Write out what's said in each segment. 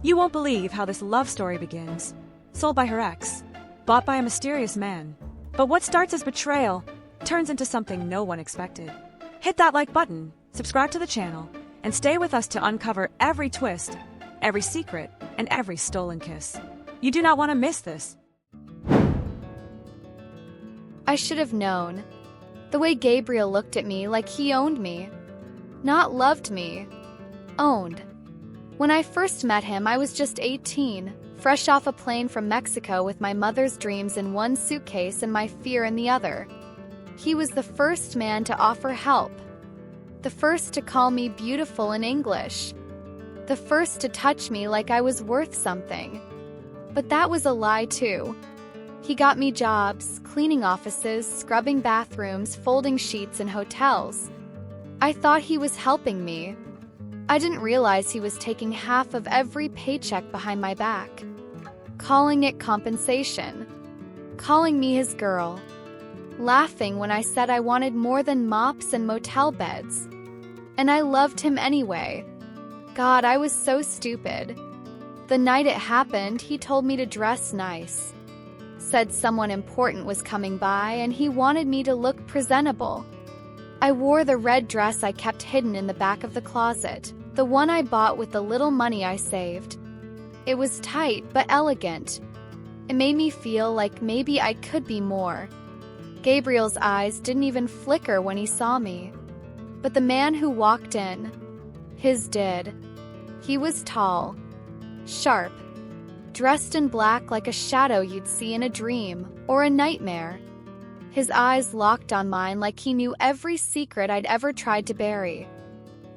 You won't believe how this love story begins. Sold by her ex, bought by a mysterious man. But what starts as betrayal turns into something no one expected. Hit that like button, subscribe to the channel, and stay with us to uncover every twist, every secret, and every stolen kiss. You do not want to miss this. I should have known. The way Gabriel looked at me like he owned me. Not loved me. Owned. When I first met him, I was just 18, fresh off a plane from Mexico with my mother's dreams in one suitcase and my fear in the other. He was the first man to offer help. The first to call me beautiful in English. The first to touch me like I was worth something. But that was a lie too. He got me jobs, cleaning offices, scrubbing bathrooms, folding sheets in hotels. I thought he was helping me. I didn't realize he was taking half of every paycheck behind my back. Calling it compensation. Calling me his girl. Laughing when I said I wanted more than mops and motel beds. And I loved him anyway. God, I was so stupid. The night it happened, he told me to dress nice. Said someone important was coming by and he wanted me to look presentable. I wore the red dress I kept hidden in the back of the closet, the one I bought with the little money I saved. It was tight but elegant. It made me feel like maybe I could be more. Gabriel's eyes didn't even flicker when he saw me. But the man who walked in, his did. He was tall, sharp, dressed in black like a shadow you'd see in a dream or a nightmare. His eyes locked on mine like he knew every secret I'd ever tried to bury.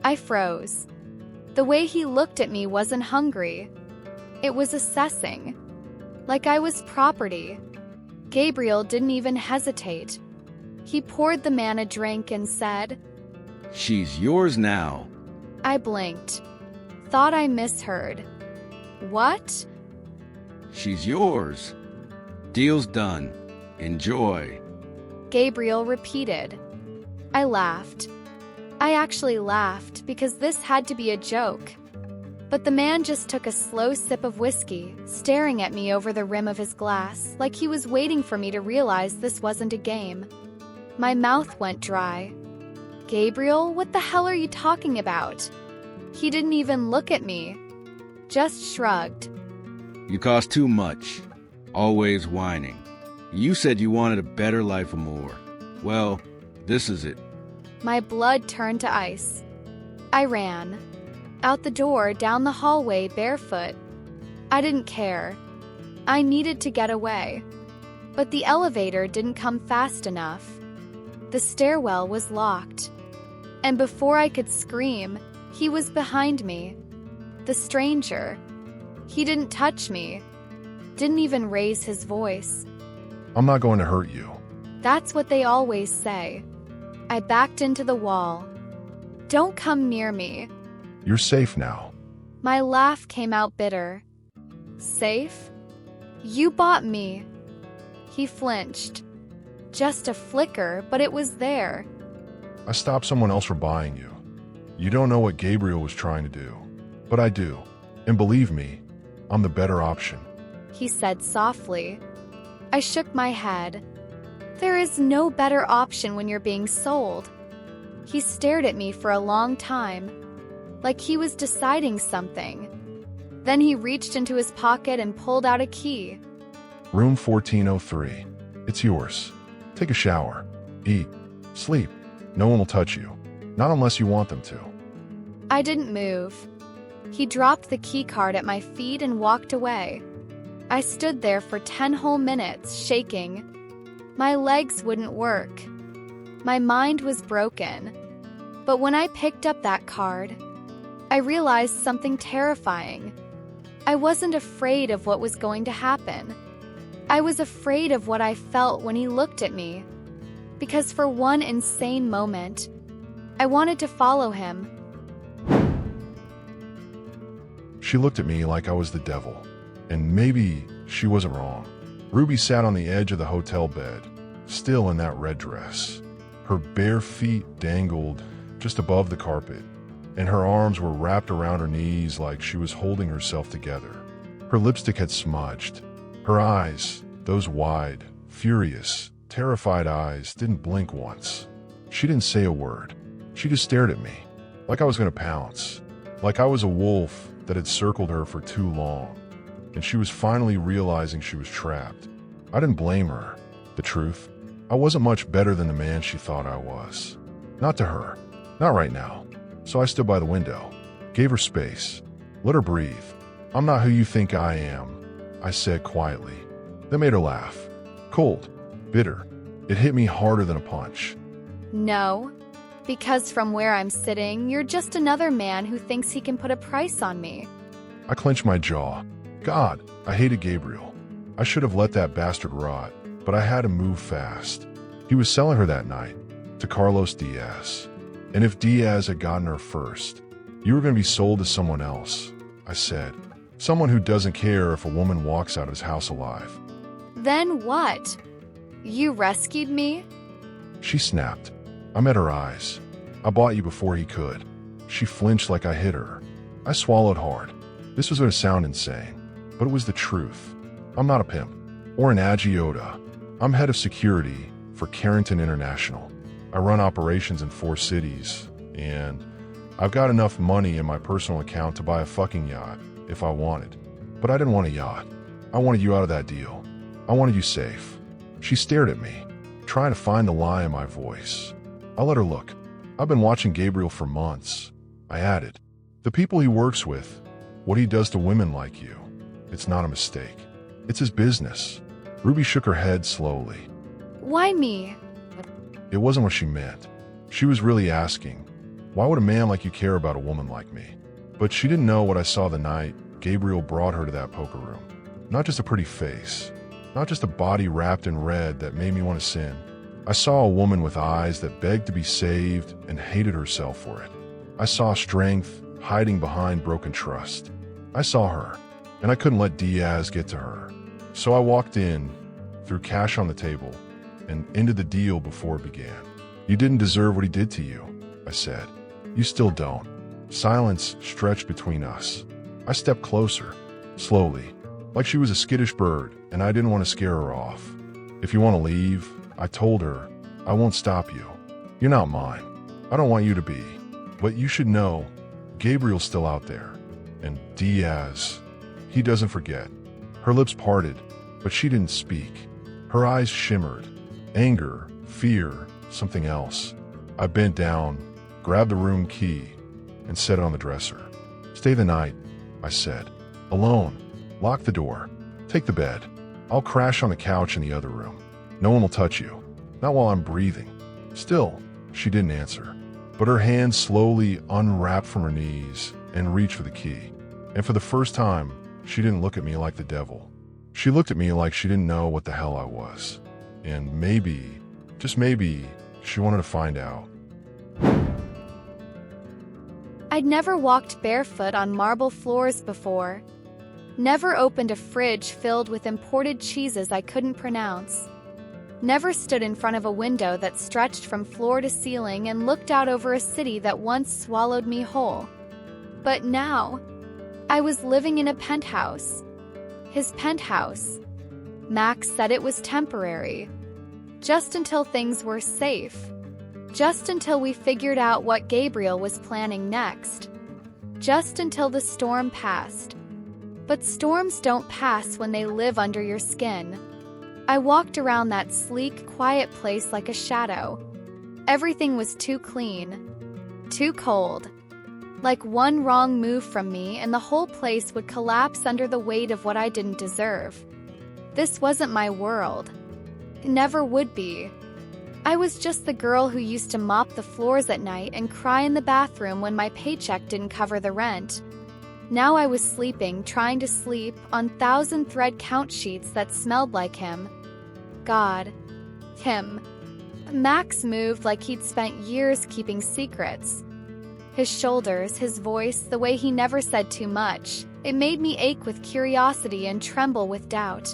I froze. The way he looked at me wasn't hungry. It was assessing. Like I was property. Gabriel didn't even hesitate. He poured the man a drink and said, "She's yours now." I blinked. Thought I misheard. What? "She's yours. Deal's done. Enjoy." Gabriel repeated. I laughed. I actually laughed because this had to be a joke. But the man just took a slow sip of whiskey, staring at me over the rim of his glass, like he was waiting for me to realize this wasn't a game. My mouth went dry. Gabriel, what the hell are you talking about? He didn't even look at me. Just shrugged. "You cost too much. Always whining. You said you wanted a better life or more. Well, this is it." My blood turned to ice. I ran. Out the door, down the hallway, barefoot. I didn't care. I needed to get away. But the elevator didn't come fast enough. The stairwell was locked. And before I could scream, he was behind me. The stranger. He didn't touch me. Didn't even raise his voice. "I'm not going to hurt you." That's what they always say. I backed into the wall. "Don't come near me." "You're safe now." My laugh came out bitter. "Safe? You bought me." He flinched. Just a flicker, but it was there. "I stopped someone else from buying you. You don't know what Gabriel was trying to do. But I do. And believe me, I'm the better option." He said softly. I shook my head. There is no better option when you're being sold. He stared at me for a long time, like he was deciding something. Then he reached into his pocket and pulled out a key. "Room 1403. It's yours. Take a shower. Eat. Sleep. No one will touch you. Not unless you want them to." I didn't move. He dropped the key card at my feet and walked away. I stood there for 10 whole minutes, shaking. My legs wouldn't work. My mind was broken. But when I picked up that card, I realized something terrifying. I wasn't afraid of what was going to happen. I was afraid of what I felt when he looked at me. Because for one insane moment, I wanted to follow him. She looked at me like I was the devil. And maybe she wasn't wrong. Ruby sat on the edge of the hotel bed, still in that red dress. Her bare feet dangled just above the carpet. and her arms were wrapped around her knees like she was holding herself together. Her lipstick had smudged. Her eyes, those wide, furious, terrified eyes, didn't blink once. She didn't say a word. She just stared at me, like I was going to pounce, like I was a wolf that had circled her for too long, and she was finally realizing she was trapped. I didn't blame her. The truth, I wasn't much better than the man she thought I was. Not to her. Not right now. So I stood by the window, gave her space, let her breathe. "I'm not who you think I am," I said quietly. That made her laugh. Cold, bitter. It hit me harder than a punch. No, because from where I'm sitting, you're just another man who thinks he can put a price on me. I clenched my jaw. God, I hated Gabriel. I should have let that bastard rot, but I had to move fast. He was selling her that night, to Carlos Diaz. And if Diaz had gotten her first, you were going to be sold to someone else, I said. Someone who doesn't care if a woman walks out of his house alive. Then what? You rescued me? She snapped. I met her eyes. I bought you before he could. She flinched like I hit her. I swallowed hard. This was going to sound insane, but it was the truth. I'm not a pimp or an agiota. I'm head of security for Carrington International. I run operations in 4 cities, and I've got enough money in my personal account to buy a fucking yacht if I wanted. But I didn't want a yacht. I wanted you out of that deal. I wanted you safe. She stared at me, trying to find the lie in my voice. I let her look. I've been watching Gabriel for months. I added, the people he works with, what he does to women like you, it's not a mistake. It's his business. Ruby shook her head slowly. Why me? It wasn't what she meant. She was really asking, why would a man like you care about a woman like me? But she didn't know what I saw the night Gabriel brought her to that poker room. Not just a pretty face, not just a body wrapped in red that made me want to sin. I saw a woman with eyes that begged to be saved and hated herself for it. I saw strength hiding behind broken trust. I saw her, and I couldn't let Diaz get to her. So I walked in, threw cash on the table, and ended the deal before it began. You didn't deserve what he did to you, I said. You still don't. Silence stretched between us. I stepped closer, slowly, like she was a skittish bird, and I didn't want to scare her off. If you want to leave, I told her, I won't stop you. You're not mine. I don't want you to be. But you should know, Gabriel's still out there. And Diaz, he doesn't forget. Her lips parted, but she didn't speak. Her eyes shimmered. Anger, fear, something else. I bent down, grabbed the room key, and set it on the dresser. Stay the night, I said. Alone. Lock the door. Take the bed. I'll crash on the couch in the other room. No one will touch you. Not while I'm breathing. Still, she didn't answer. But her hand slowly unwrapped from her knees and reached for the key. And for the first time, she didn't look at me like the devil. She looked at me like she didn't know what the hell I was. And maybe, just maybe, she wanted to find out. I'd never walked barefoot on marble floors before. Never opened a fridge filled with imported cheeses I couldn't pronounce. Never stood in front of a window that stretched from floor to ceiling and looked out over a city that once swallowed me whole. But now, I was living in a penthouse. His penthouse. Max said it was temporary. Just until things were safe. Just until we figured out what Gabriel was planning next. Just until the storm passed. But storms don't pass when they live under your skin. I walked around that sleek, quiet place like a shadow. Everything was too clean. Too cold. Like one wrong move from me and the whole place would collapse under the weight of what I didn't deserve. This wasn't my world. It never would be. I was just the girl who used to mop the floors at night and cry in the bathroom when my paycheck didn't cover the rent. Now I was sleeping, trying to sleep, on 1,000-thread count sheets that smelled like him. God. Him. Max moved like he'd spent years keeping secrets. His shoulders, his voice, the way he never said too much, it made me ache with curiosity and tremble with doubt.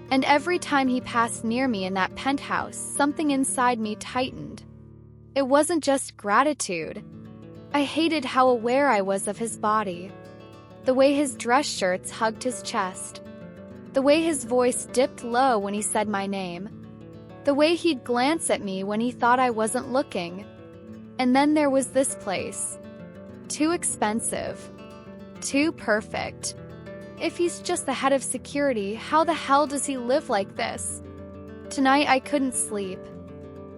And every time he passed near me in that penthouse, something inside me tightened. It wasn't just gratitude. I hated how aware I was of his body. The way his dress shirts hugged his chest. The way his voice dipped low when he said my name. The way he'd glance at me when he thought I wasn't looking. And then there was this place. Too expensive. Too perfect. If he's just the head of security, how the hell does he live like this? Tonight I couldn't sleep.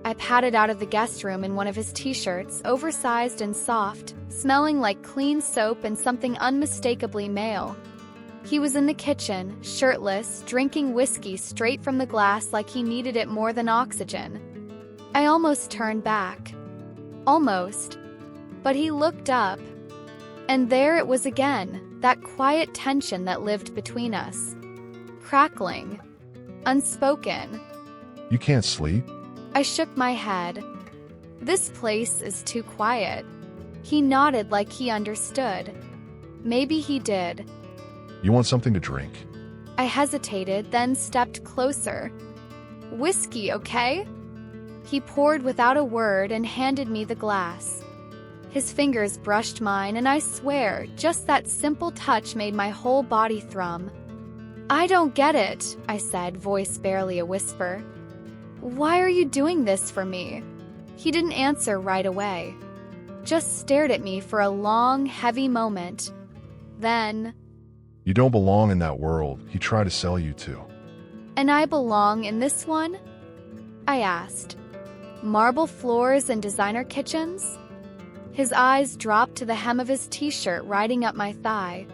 I padded out of the guest room in one of his t-shirts, oversized and soft, smelling like clean soap and something unmistakably male. He was in the kitchen, shirtless, drinking whiskey straight from the glass like he needed it more than oxygen. I almost turned back. Almost. But he looked up. And there it was again, that quiet tension that lived between us. Crackling. Unspoken. You can't sleep? I shook my head. This place is too quiet. He nodded like he understood. Maybe he did. You want something to drink? I hesitated, then stepped closer. Whiskey, okay? He poured without a word and handed me the glass. His fingers brushed mine, and I swear, just that simple touch made my whole body thrum. I don't get it, I said, voice barely a whisper. Why are you doing this for me? He didn't answer right away. Just stared at me for a long, heavy moment. Then, You don't belong in that world he tried to sell you to. and I belong in this one? I asked. Marble floors and designer kitchens? His eyes dropped to the hem of his t-shirt, riding up my thigh.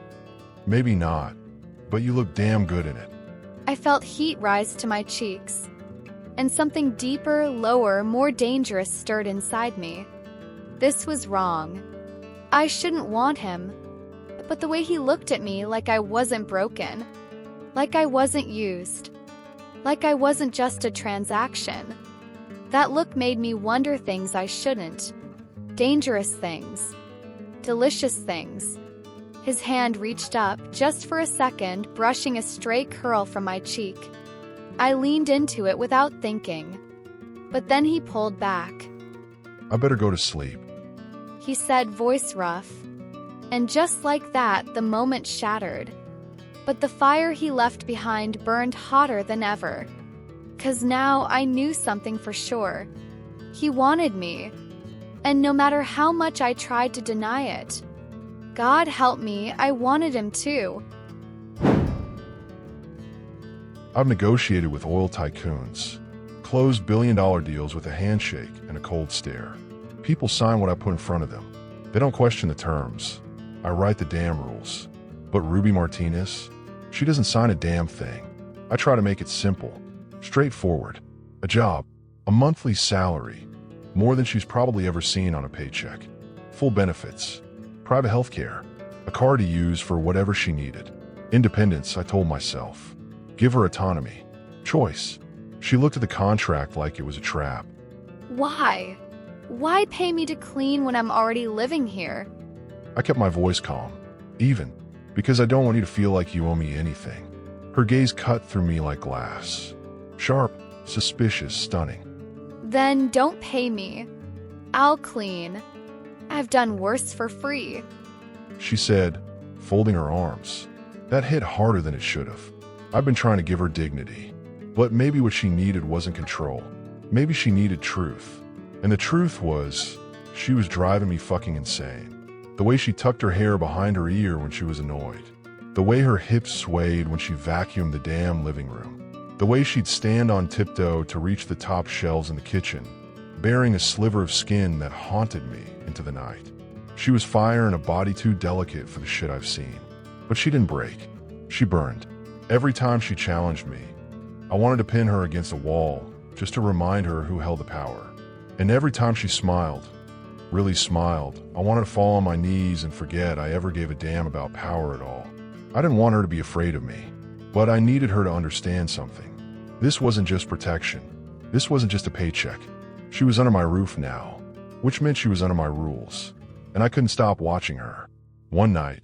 Maybe not, but you look damn good in it. I felt heat rise to my cheeks, and something deeper, lower, more dangerous stirred inside me. This was wrong. I shouldn't want him. But the way he looked at me, like I wasn't broken, like I wasn't used, like I wasn't just a transaction. That look made me wonder things I shouldn't. Dangerous things. Delicious things. His hand reached up, just for a second, brushing a stray curl from my cheek. I leaned into it without thinking. But then he pulled back. I better go to sleep. He said, voice rough. And just like that, the moment shattered. But the fire he left behind burned hotter than ever. 'Cause now I knew something for sure. He wanted me. And no matter how much I tried to deny it, God help me, I wanted him too. I've negotiated with oil tycoons, closed billion-dollar deals with a handshake and a cold stare. People sign what I put in front of them. They don't question the terms. I write the damn rules. But Ruby Martinez, she doesn't sign a damn thing. I try to make it simple, straightforward. A job, a monthly salary, more than she's probably ever seen on a paycheck. Full benefits, private health care, a car to use for whatever she needed. Independence, I told myself. Give her autonomy. Choice. She looked at the contract like it was a trap. Why? Why pay me to clean when I'm already living here? I kept my voice calm, even, because I don't want you to feel like you owe me anything. Her gaze cut through me like glass. Sharp, suspicious, stunning. Then don't pay me. I'll clean. I've done worse for free. She said, folding her arms. That hit harder than it should have. I've been trying to give her dignity. But maybe what she needed wasn't control. Maybe she needed truth. And the truth was, she was driving me fucking insane. The way she tucked her hair behind her ear when she was annoyed. The way her hips swayed when she vacuumed the damn living room. The way she'd stand on tiptoe to reach the top shelves in the kitchen, bearing a sliver of skin that haunted me into the night. She was fire in a body too delicate for the shit I've seen. But she didn't break. She burned. Every time she challenged me, I wanted to pin her against a wall, just to remind her who held the power. And every time she smiled, really smiled, I wanted to fall on my knees and forget I ever gave a damn about power at all. I didn't want her to be afraid of me, but I needed her to understand something. This wasn't just protection. This wasn't just a paycheck. She was under my roof now, which meant she was under my rules, and I couldn't stop watching her. One night,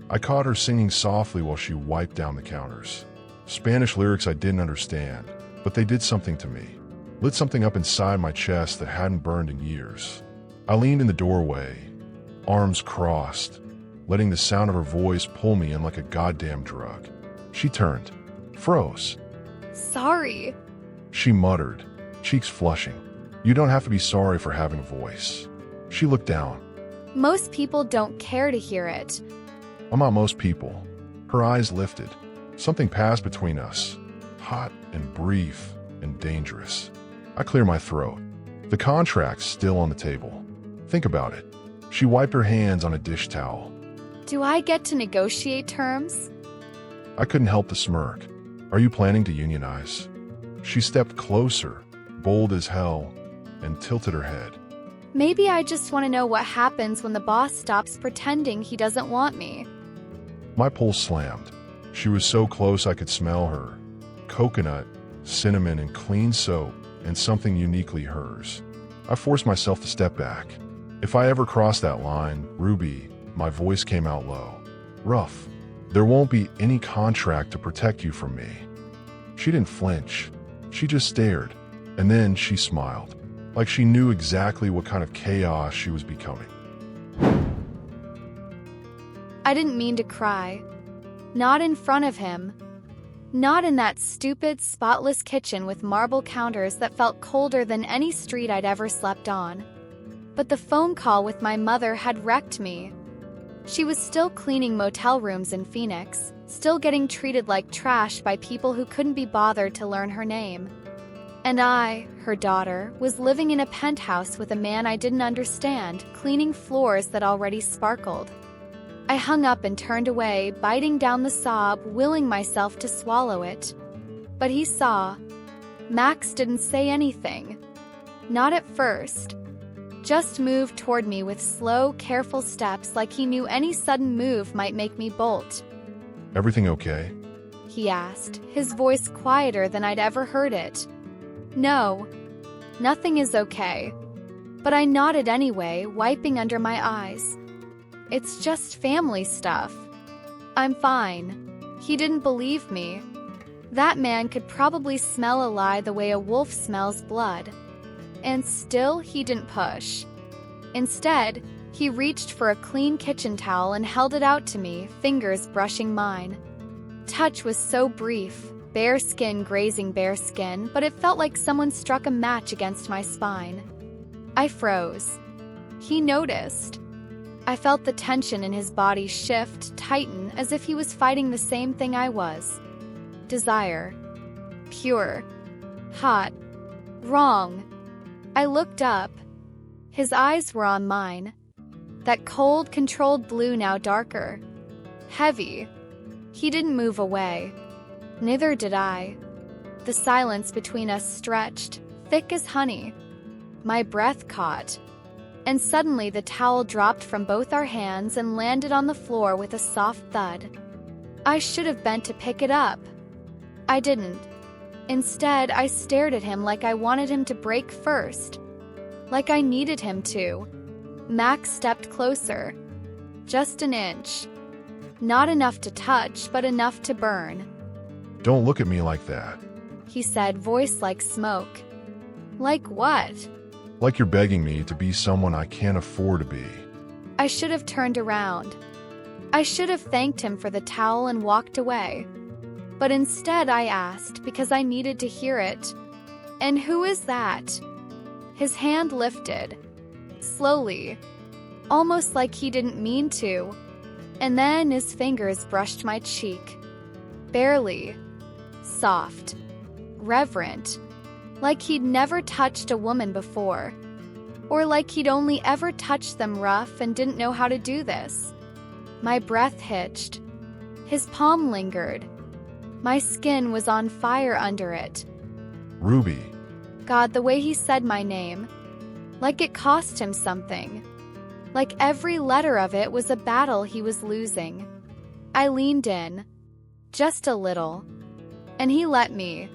I caught her singing softly while she wiped down the counters. Spanish lyrics I didn't understand, but they did something to me. Lit something up inside my chest that hadn't burned in years. I leaned in the doorway, arms crossed, letting the sound of her voice pull me in like a goddamn drug. She turned, froze. Sorry. She muttered, cheeks flushing. You don't have to be sorry for having a voice. She looked down. Most people don't care to hear it. I'm not most people. Her eyes lifted. Something passed between us, hot and brief and dangerous. I clear my throat. The contract's still on the table. Think about it. She wiped her hands on a dish towel. Do I get to negotiate terms? I couldn't help the smirk. Are you planning to unionize? She stepped closer, bold as hell, and tilted her head. Maybe I just want to know what happens when the boss stops pretending he doesn't want me. My pulse slammed. She was so close I could smell her. Coconut, cinnamon, and clean soap, and something uniquely hers. I forced myself to step back. If I ever crossed that line, Ruby, my voice came out low. Rough. There won't be any contract to protect you from me. She didn't flinch. She just stared, and then she smiled, like she knew exactly what kind of chaos she was becoming. I didn't mean to cry. Not in front of him. Not in that stupid, spotless kitchen with marble counters that felt colder than any street I'd ever slept on. But the phone call with my mother had wrecked me. She was still cleaning motel rooms in Phoenix, still getting treated like trash by people who couldn't be bothered to learn her name. And I, her daughter, was living in a penthouse with a man I didn't understand, cleaning floors that already sparkled. I hung up and turned away, biting down the sob, willing myself to swallow it. But he saw. Max didn't say anything. Not at first. Just moved toward me with slow, careful steps like he knew any sudden move might make me bolt. Everything okay? He asked, his voice quieter than I'd ever heard it. No, nothing is okay. But I nodded anyway, wiping under my eyes. It's just family stuff. I'm fine. He didn't believe me. That man could probably smell a lie the way a wolf smells blood. And still he didn't push. Instead, he reached for a clean kitchen towel and held it out to me, fingers brushing mine. Touch was so brief, bare skin grazing bare skin, but it felt like someone struck a match against my spine. I froze. He noticed. I felt the tension in his body shift, tighten, as if he was fighting the same thing I was. Desire. Pure. Hot. Wrong. I looked up. His eyes were on mine. That cold, controlled blue now darker. Heavy. He didn't move away. Neither did I. The silence between us stretched, thick as honey. My breath caught. And suddenly the towel dropped from both our hands and landed on the floor with a soft thud. I should have bent to pick it up. I didn't. Instead, I stared at him like I wanted him to break first. Like I needed him to. Max stepped closer. Just an inch. Not enough to touch, but enough to burn. Don't look at me like that. He said, voice like smoke. Like what? Like you're begging me to be someone I can't afford to be. I should have turned around. I should have thanked him for the towel and walked away. But instead I asked because I needed to hear it. And who is that? His hand lifted. Slowly. Almost like he didn't mean to. And then his fingers brushed my cheek. Barely. Soft. Reverent. Like he'd never touched a woman before. Or like he'd only ever touched them rough and didn't know how to do this. My breath hitched. His palm lingered. My skin was on fire under it. Ruby. God, the way he said my name. Like it cost him something. Like every letter of it was a battle he was losing. I leaned in. Just a little. And he let me.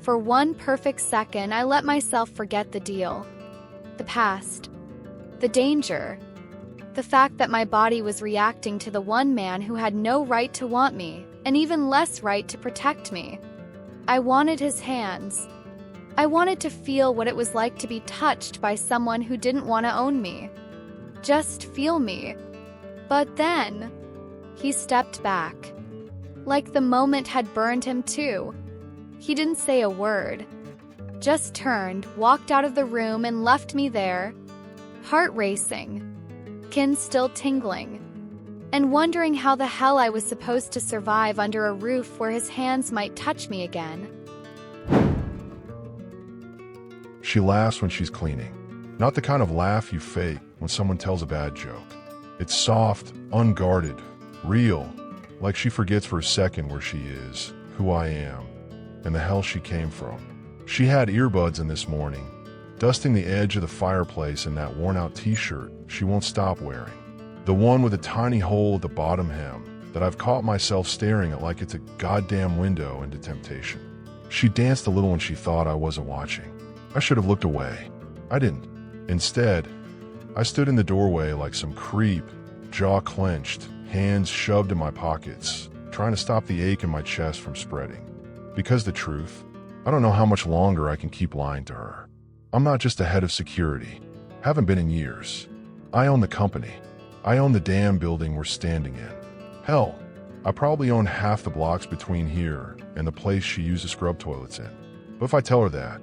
For one perfect second, I let myself forget the deal. The past. The danger. The fact that my body was reacting to the one man who had no right to want me, and even less right to protect me. I wanted his hands. I wanted to feel what it was like to be touched by someone who didn't want to own me. Just feel me. But then, he stepped back. Like the moment had burned him too. He didn't say a word. Just turned, walked out of the room and left me there, heart racing, skin still tingling, and wondering how the hell I was supposed to survive under a roof where his hands might touch me again. She laughs when she's cleaning. Not the kind of laugh you fake when someone tells a bad joke. It's soft, unguarded, real, like she forgets for a second where she is, who I am, and the hell she came from. She had earbuds in this morning, dusting the edge of the fireplace in that worn-out t-shirt she won't stop wearing. The one with a tiny hole at the bottom hem that I've caught myself staring at like it's a goddamn window into temptation. She danced a little when she thought I wasn't watching. I should have looked away. I didn't. Instead, I stood in the doorway like some creep, jaw clenched, hands shoved in my pockets, trying to stop the ache in my chest from spreading. Because the truth, I don't know how much longer I can keep lying to her. I'm not just a head of security. Haven't been in years. I own the company. I own the damn building we're standing in. Hell, I probably own half the blocks between here and the place she uses scrub toilets in. But if I tell her that,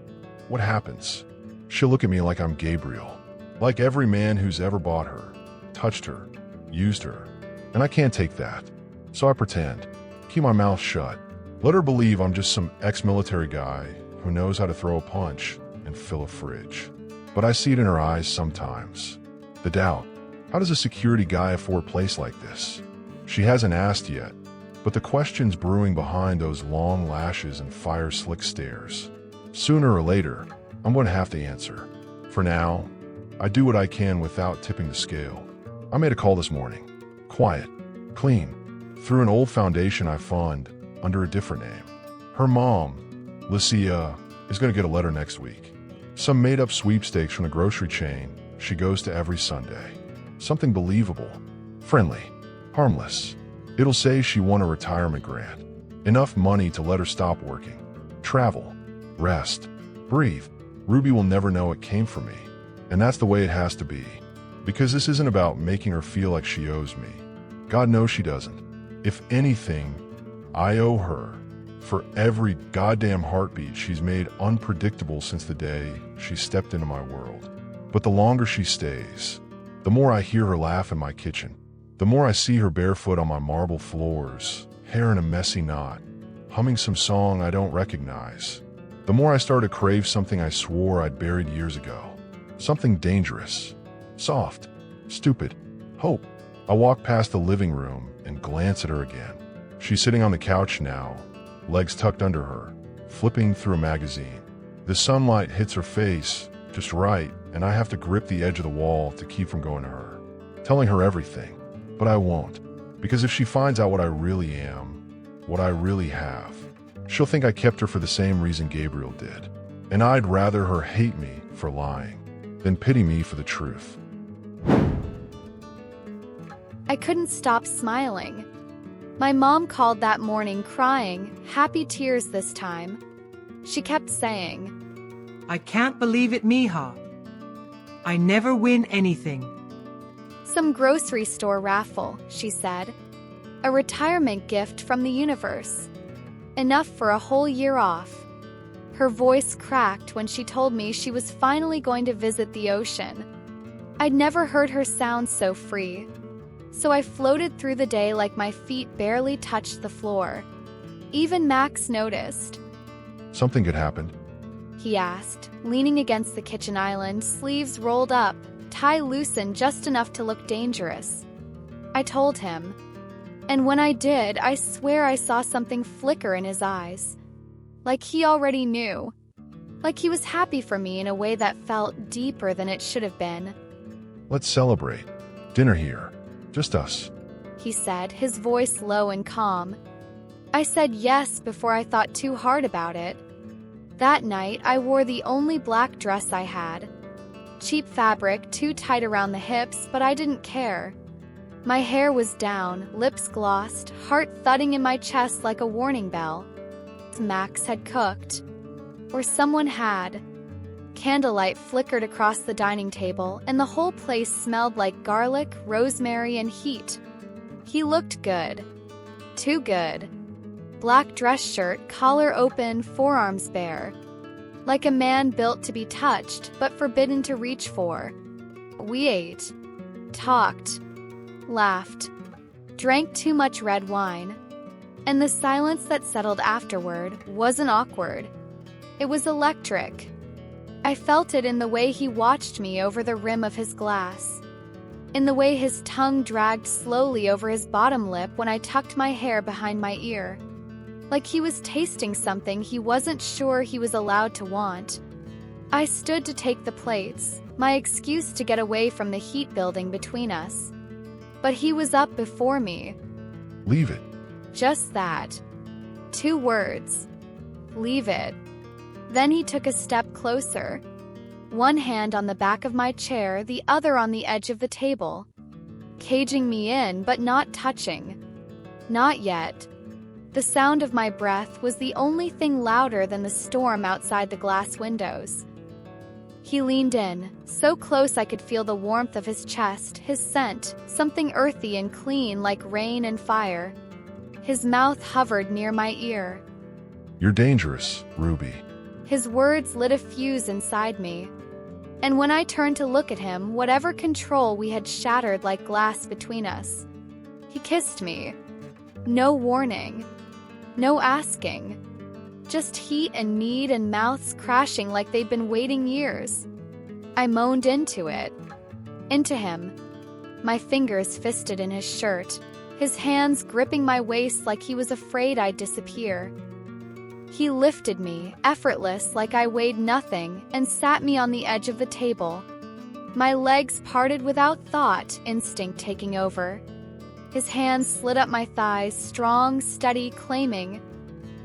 what happens? She'll look at me like I'm Gabriel. Like every man who's ever bought her, touched her, used her. And I can't take that. So I pretend. Keep my mouth shut. Let her believe I'm just some ex-military guy who knows how to throw a punch and fill a fridge. But I see it in her eyes sometimes. The doubt. How does a security guy afford a place like this? She hasn't asked yet, but the question's brewing behind those long lashes and fire-slick stares. Sooner or later, I'm going to have to answer. For now, I do what I can without tipping the scale. I made a call this morning. Quiet. Clean. Through an old foundation I fund under a different name. Her mom, Lucia, is going to get a letter next week. Some made-up sweepstakes from the grocery chain she goes to every Sunday. Something believable, friendly, harmless. It'll say she won a retirement grant. Enough money to let her stop working. Travel. Rest. Breathe. Ruby will never know it came from me. And that's the way it has to be. Because this isn't about making her feel like she owes me. God knows she doesn't. If anything, I owe her for every goddamn heartbeat she's made unpredictable since the day she stepped into my world. But the longer she stays, the more I hear her laugh in my kitchen, the more I see her barefoot on my marble floors, hair in a messy knot, humming some song I don't recognize, the more I start to crave something I swore I'd buried years ago. Something dangerous, soft, stupid, hope. I walk past the living room and glance at her again. She's sitting on the couch now, legs tucked under her, flipping through a magazine. The sunlight hits her face just right, and I have to grip the edge of the wall to keep from going to her, telling her everything. But I won't, because if she finds out what I really am, what I really have, she'll think I kept her for the same reason Gabriel did. And I'd rather her hate me for lying than pity me for the truth. I couldn't stop smiling. My mom called that morning crying, happy tears this time. She kept saying, I can't believe it, Mija. I never win anything. Some grocery store raffle, she said. A retirement gift from the universe. Enough for a whole year off. Her voice cracked when she told me she was finally going to visit the ocean. I'd never heard her sound so free. So I floated through the day like my feet barely touched the floor. Even Max noticed. Something good happened. He asked, leaning against the kitchen island, sleeves rolled up, tie loosened just enough to look dangerous. I told him. And when I did, I swear I saw something flicker in his eyes. Like he already knew. Like he was happy for me in a way that felt deeper than it should have been. Let's celebrate. Dinner here. Just us. He said, his voice low and calm. I said yes before I thought too hard about it. That night, I wore the only black dress I had. Cheap fabric, too tight around the hips, but I didn't care. My hair was down, lips glossed, heart thudding in my chest like a warning bell. Max had cooked. Or someone had. Candlelight flickered across the dining table, and the whole place smelled like garlic, rosemary, and heat. He looked good. Too good. Black dress shirt, collar open, forearms bare. Like a man built to be touched, but forbidden to reach for. We ate, talked, laughed, drank too much red wine. And the silence that settled afterward wasn't awkward. It was electric. I felt it in the way he watched me over the rim of his glass, in the way his tongue dragged slowly over his bottom lip when I tucked my hair behind my ear, like he was tasting something he wasn't sure he was allowed to want. I stood to take the plates, my excuse to get away from the heat building between us. But he was up before me. Leave it. Just that. 2 words. Leave it. Then he took a step closer, one hand on the back of my chair, the other on the edge of the table, caging me in but not touching. Not yet. The sound of my breath was the only thing louder than the storm outside the glass windows. He leaned in, so close I could feel the warmth of his chest, his scent, something earthy and clean like rain and fire. His mouth hovered near my ear. You're dangerous, Ruby. His words lit a fuse inside me. And when I turned to look at him, whatever control we had shattered like glass between us. He kissed me. No warning. No asking. Just heat and need and mouths crashing like they'd been waiting years. I moaned into it. Into him. My fingers fisted in his shirt, his hands gripping my waist like he was afraid I'd disappear. He lifted me, effortless like I weighed nothing, and sat me on the edge of the table. My legs parted without thought, instinct taking over. His hands slid up my thighs, strong, steady, claiming.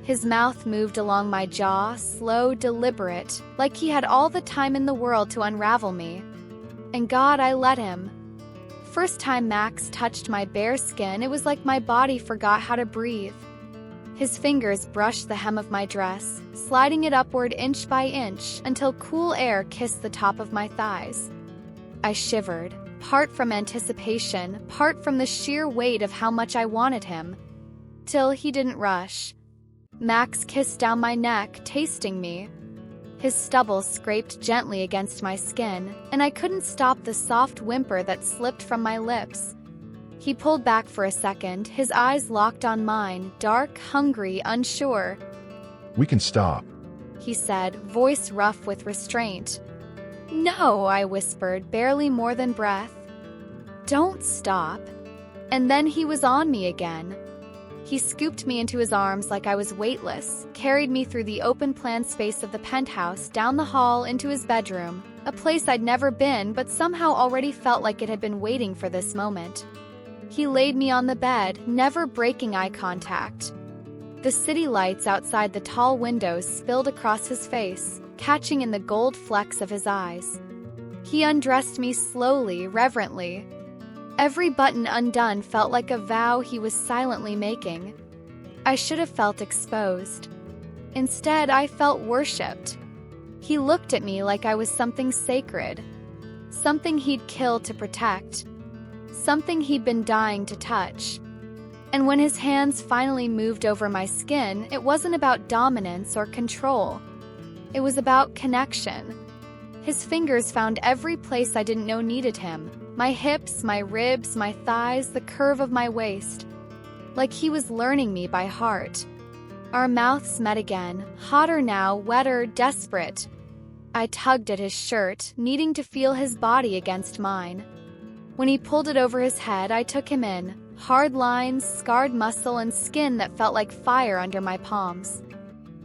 His mouth moved along my jaw, slow, deliberate, like he had all the time in the world to unravel me. And God, I let him. First time Max touched my bare skin, it was like my body forgot how to breathe. His fingers brushed the hem of my dress, sliding it upward inch by inch until cool air kissed the top of my thighs. I shivered, part from anticipation, part from the sheer weight of how much I wanted him. Till he didn't rush. Max kissed down my neck, tasting me. His stubble scraped gently against my skin, and I couldn't stop the soft whimper that slipped from my lips. He pulled back for a second, his eyes locked on mine, dark, hungry, unsure. We can stop, He said, voice rough with restraint. No, I whispered, barely more than breath. Don't stop. And then he was on me again. He scooped me into his arms like I was weightless, carried me through the open-plan space of the penthouse, down the hall, into his bedroom, a place I'd never been but somehow already felt like it had been waiting for this moment. He laid me on the bed, never breaking eye contact. The city lights outside the tall windows spilled across his face, catching in the gold flecks of his eyes. He undressed me slowly, reverently. Every button undone felt like a vow he was silently making. I should have felt exposed. Instead, I felt worshipped. He looked at me like I was something sacred, something he'd killed to protect, something he'd been dying to touch. And when his hands finally moved over my skin, it wasn't about dominance or control. It was about connection. His fingers found every place I didn't know needed him. My hips, my ribs, my thighs, the curve of my waist. Like he was learning me by heart. Our mouths met again, hotter now, wetter, desperate. I tugged at his shirt, needing to feel his body against mine. When he pulled it over his head, I took him in, hard lines, scarred muscle, and skin that felt like fire under my palms.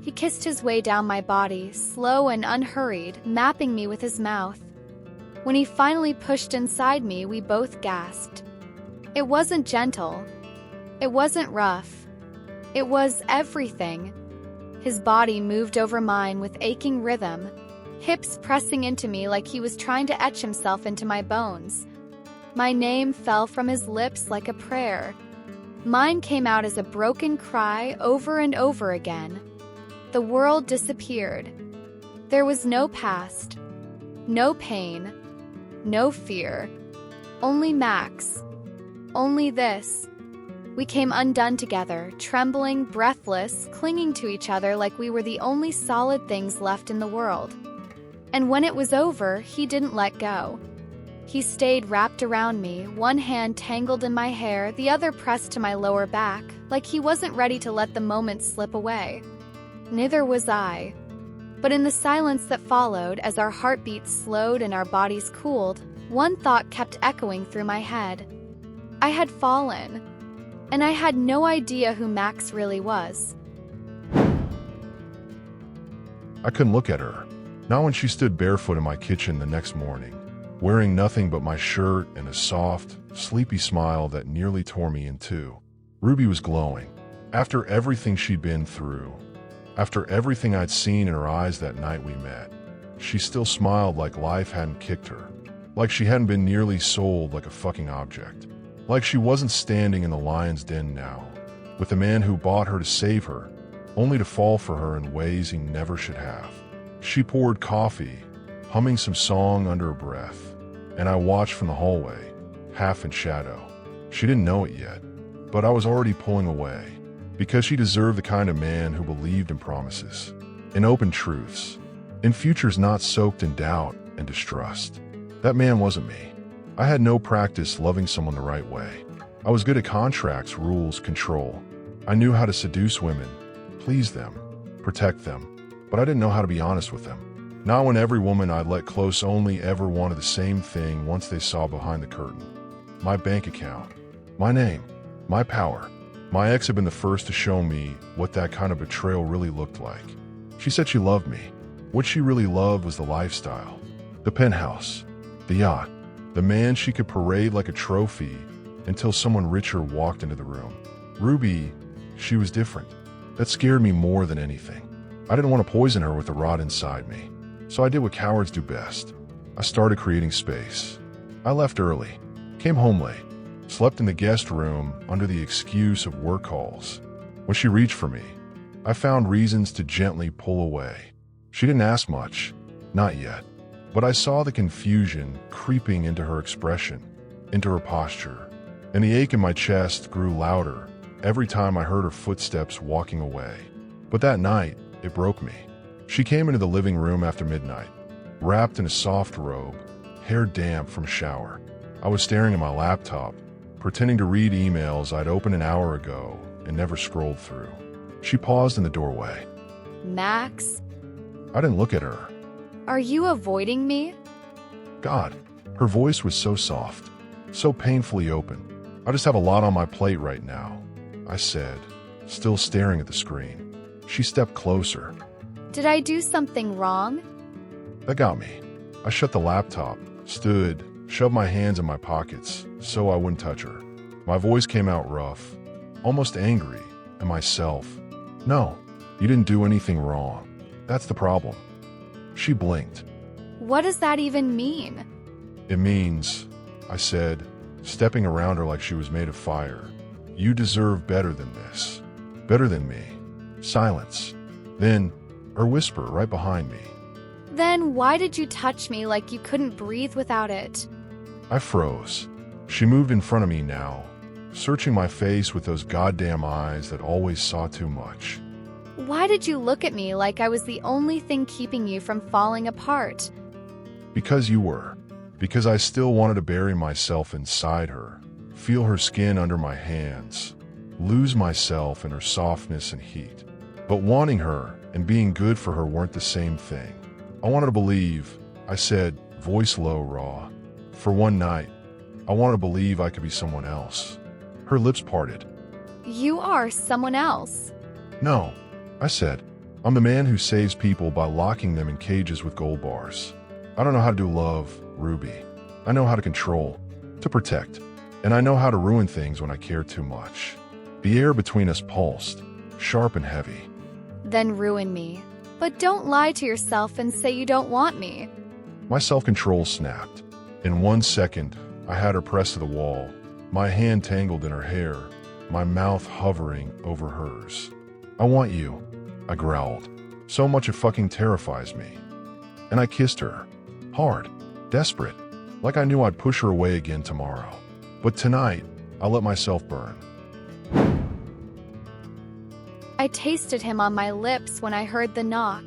He kissed his way down my body, slow and unhurried, mapping me with his mouth. When he finally pushed inside me, we both gasped. It wasn't gentle. It wasn't rough. It was everything. His body moved over mine with aching rhythm, hips pressing into me like he was trying to etch himself into my bones. My name fell from his lips like a prayer. Mine came out as a broken cry over and over again. The world disappeared. There was no past, no pain, no fear. Only Max. Only this. We came undone together, trembling, breathless, clinging to each other like we were the only solid things left in the world. And when it was over, he didn't let go. He stayed wrapped around me, one hand tangled in my hair, the other pressed to my lower back, like he wasn't ready to let the moment slip away. Neither was I. But in the silence that followed, as our heartbeats slowed and our bodies cooled, one thought kept echoing through my head. I had fallen, and I had no idea who Max really was. I couldn't look at her, not when she stood barefoot in my kitchen the next morning, wearing nothing but my shirt and a soft, sleepy smile that nearly tore me in two. Ruby was glowing. After everything she'd been through, after everything I'd seen in her eyes that night we met, she still smiled like life hadn't kicked her, like she hadn't been nearly sold like a fucking object, like she wasn't standing in the lion's den now, with a man who bought her to save her, only to fall for her in ways he never should have. She poured coffee, humming some song under her breath, and I watched from the hallway, half in shadow. She didn't know it yet, but I was already pulling away, because she deserved the kind of man who believed in promises, in open truths, in futures not soaked in doubt and distrust. That man wasn't me. I had no practice loving someone the right way. I was good at contracts, rules, control. I knew how to seduce women, please them, protect them, but I didn't know how to be honest with them. Not when every woman I'd let close only ever wanted the same thing once they saw behind the curtain. My bank account, my name, my power. My ex had been the first to show me what that kind of betrayal really looked like. She said she loved me. What she really loved was the lifestyle, the penthouse, the yacht, the man she could parade like a trophy until someone richer walked into the room. Ruby, she was different. That scared me more than anything. I didn't want to poison her with the rot inside me, so I did what cowards do best. I started creating space. I left early, came home late, slept in the guest room under the excuse of work calls. When she reached for me, I found reasons to gently pull away. She didn't ask much, not yet, but I saw the confusion creeping into her expression, into her posture, and the ache in my chest grew louder every time I heard her footsteps walking away. But that night, it broke me. She came into the living room after midnight, wrapped in a soft robe, hair damp from a shower. I was staring at my laptop, pretending to read emails I'd opened an hour ago and never scrolled through. She paused in the doorway. Max? I didn't look at her. Are you avoiding me? God, her voice was so soft, so painfully open. I just have a lot on my plate right now, I said, still staring at the screen. She stepped closer. Did I do something wrong? That got me. I shut the laptop, stood, shoved my hands in my pockets so I wouldn't touch her. My voice came out rough, almost angry, at myself. No, you didn't do anything wrong. That's the problem. She blinked. What does that even mean? It means, I said, stepping around her like she was made of fire, you deserve better than this. Better than me. Silence. Then, her whisper right behind me. Then why did you touch me like you couldn't breathe without it? I froze. She moved in front of me now, searching my face with those goddamn eyes that always saw too much. Why did you look at me like I was the only thing keeping you from falling apart? Because you were. Because I still wanted to bury myself inside her, feel her skin under my hands, lose myself in her softness and heat. But wanting her and being good for her weren't the same thing. I wanted to believe, I said, voice low, raw. For one night, I wanted to believe I could be someone else. Her lips parted. You are someone else. No, I said. I'm the man who saves people by locking them in cages with gold bars. I don't know how to do love, Ruby. I know how to control, to protect, and I know how to ruin things when I care too much. The air between us pulsed, sharp and heavy. Then ruin me. But don't lie to yourself and say you don't want me. My self-control snapped. In 1 second, I had her pressed to the wall, my hand tangled in her hair, my mouth hovering over hers. I want you, I growled. So much it fucking terrifies me. And I kissed her. Hard. Desperate. Like I knew I'd push her away again tomorrow. But tonight, I let myself burn. I tasted him on my lips when I heard the knock.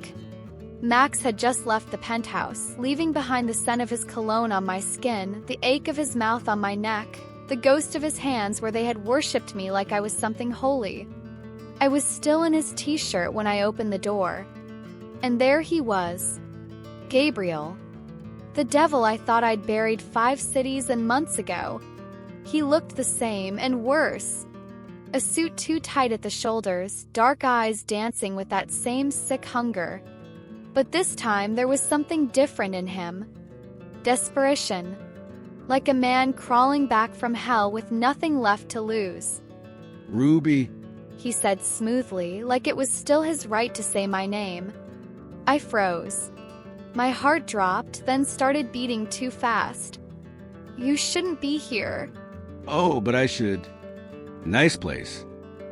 Max had just left the penthouse, leaving behind the scent of his cologne on my skin, the ache of his mouth on my neck, the ghost of his hands where they had worshipped me like I was something holy. I was still in his t-shirt when I opened the door. And there he was. Gabriel. The devil I thought I'd buried 5 cities and months ago. He looked the same and worse. A suit too tight at the shoulders, dark eyes dancing with that same sick hunger. But this time there was something different in him. Desperation. Like a man crawling back from hell with nothing left to lose. Ruby, He said smoothly, like it was still his right to say my name. I froze. My heart dropped, then started beating too fast. You shouldn't be here. oh, but I should. Nice place.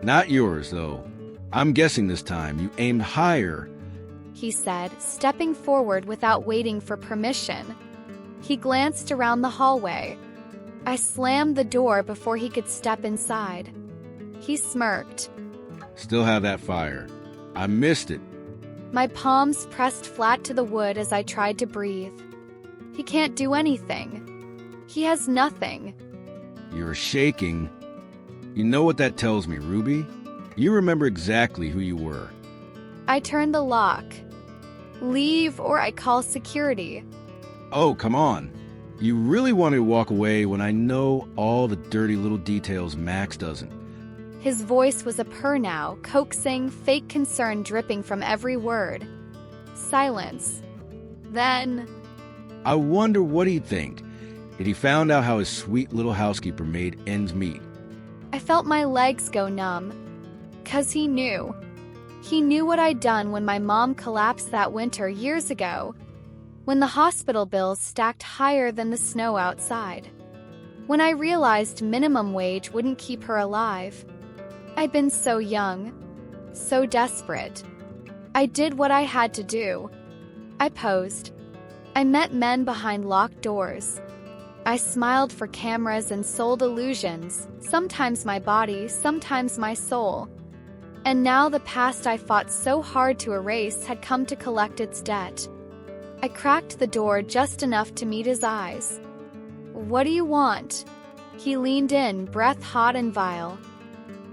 Not yours, though. I'm guessing this time you aimed higher. He said, stepping forward without waiting for permission. He glanced around the hallway. I slammed the door before he could step inside. He smirked. Still have that fire. I missed it. My palms pressed flat to the wood as I tried to breathe. He can't do anything. He has nothing. You're shaking. You know what that tells me, Ruby? You remember exactly who you were. I turned the lock. Leave or I call security. Oh, come on. You really wanted to walk away when I know all the dirty little details Max doesn't. His voice was a purr now, coaxing, fake concern dripping from every word. Silence. Then, I wonder what he'd think if he found out how his sweet little housekeeper made ends meet. I felt my legs go numb. 'Cause he knew. He knew what I'd done when my mom collapsed that winter years ago. When the hospital bills stacked higher than the snow outside. When I realized minimum wage wouldn't keep her alive. I'd been so young. So desperate. I did what I had to do. I posed. I met men behind locked doors. I smiled for cameras and sold illusions, sometimes my body, sometimes my soul. And now the past I fought so hard to erase had come to collect its debt. I cracked the door just enough to meet his eyes. What do you want? He leaned in, breath hot and vile.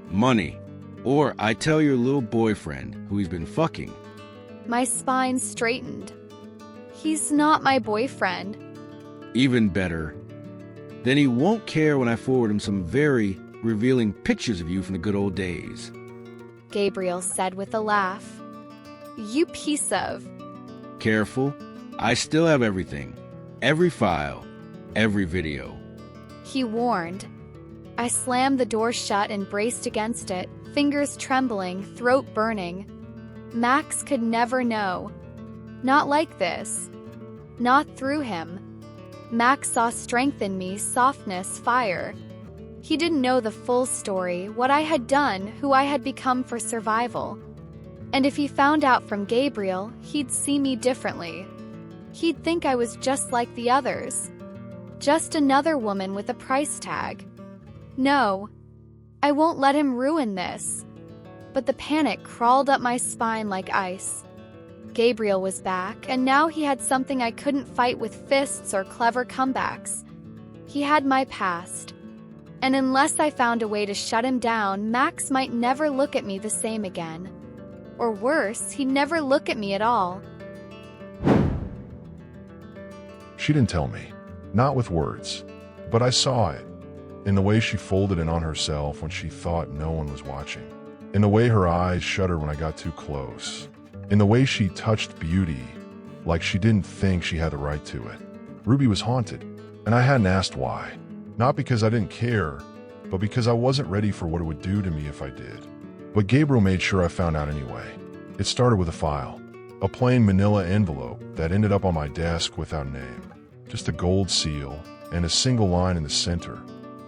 Money. Or I tell your little boyfriend who he's been fucking. My spine straightened. He's not my boyfriend. Even better. Then he won't care when I forward him some very revealing pictures of you from the good old days. Gabriel said with a laugh. You piece of... Careful. I still have everything. Every file. Every video. He warned. I slammed the door shut and braced against it, fingers trembling, throat burning. Max could never know. Not like this. Not through him. Max saw strength in me, softness, fire. He didn't know the full story, what I had done, who I had become for survival. And if he found out from Gabriel, he'd see me differently. He'd think I was just like the others. Just another woman with a price tag. No, I won't let him ruin this. But the panic crawled up my spine like ice. Gabriel was back, and now he had something I couldn't fight with fists or clever comebacks. He had my past. And unless I found a way to shut him down, Max might never look at me the same again. Or worse, he'd never look at me at all. She didn't tell me. Not with words. But I saw it. In the way she folded in on herself when she thought no one was watching. In the way her eyes shuddered when I got too close. In the way she touched beauty, like she didn't think she had the right to it. Ruby was haunted, and I hadn't asked why. Not because I didn't care, but because I wasn't ready for what it would do to me if I did. But Gabriel made sure I found out anyway. It started with a file. A plain manila envelope that ended up on my desk without a name. Just a gold seal and a single line in the center.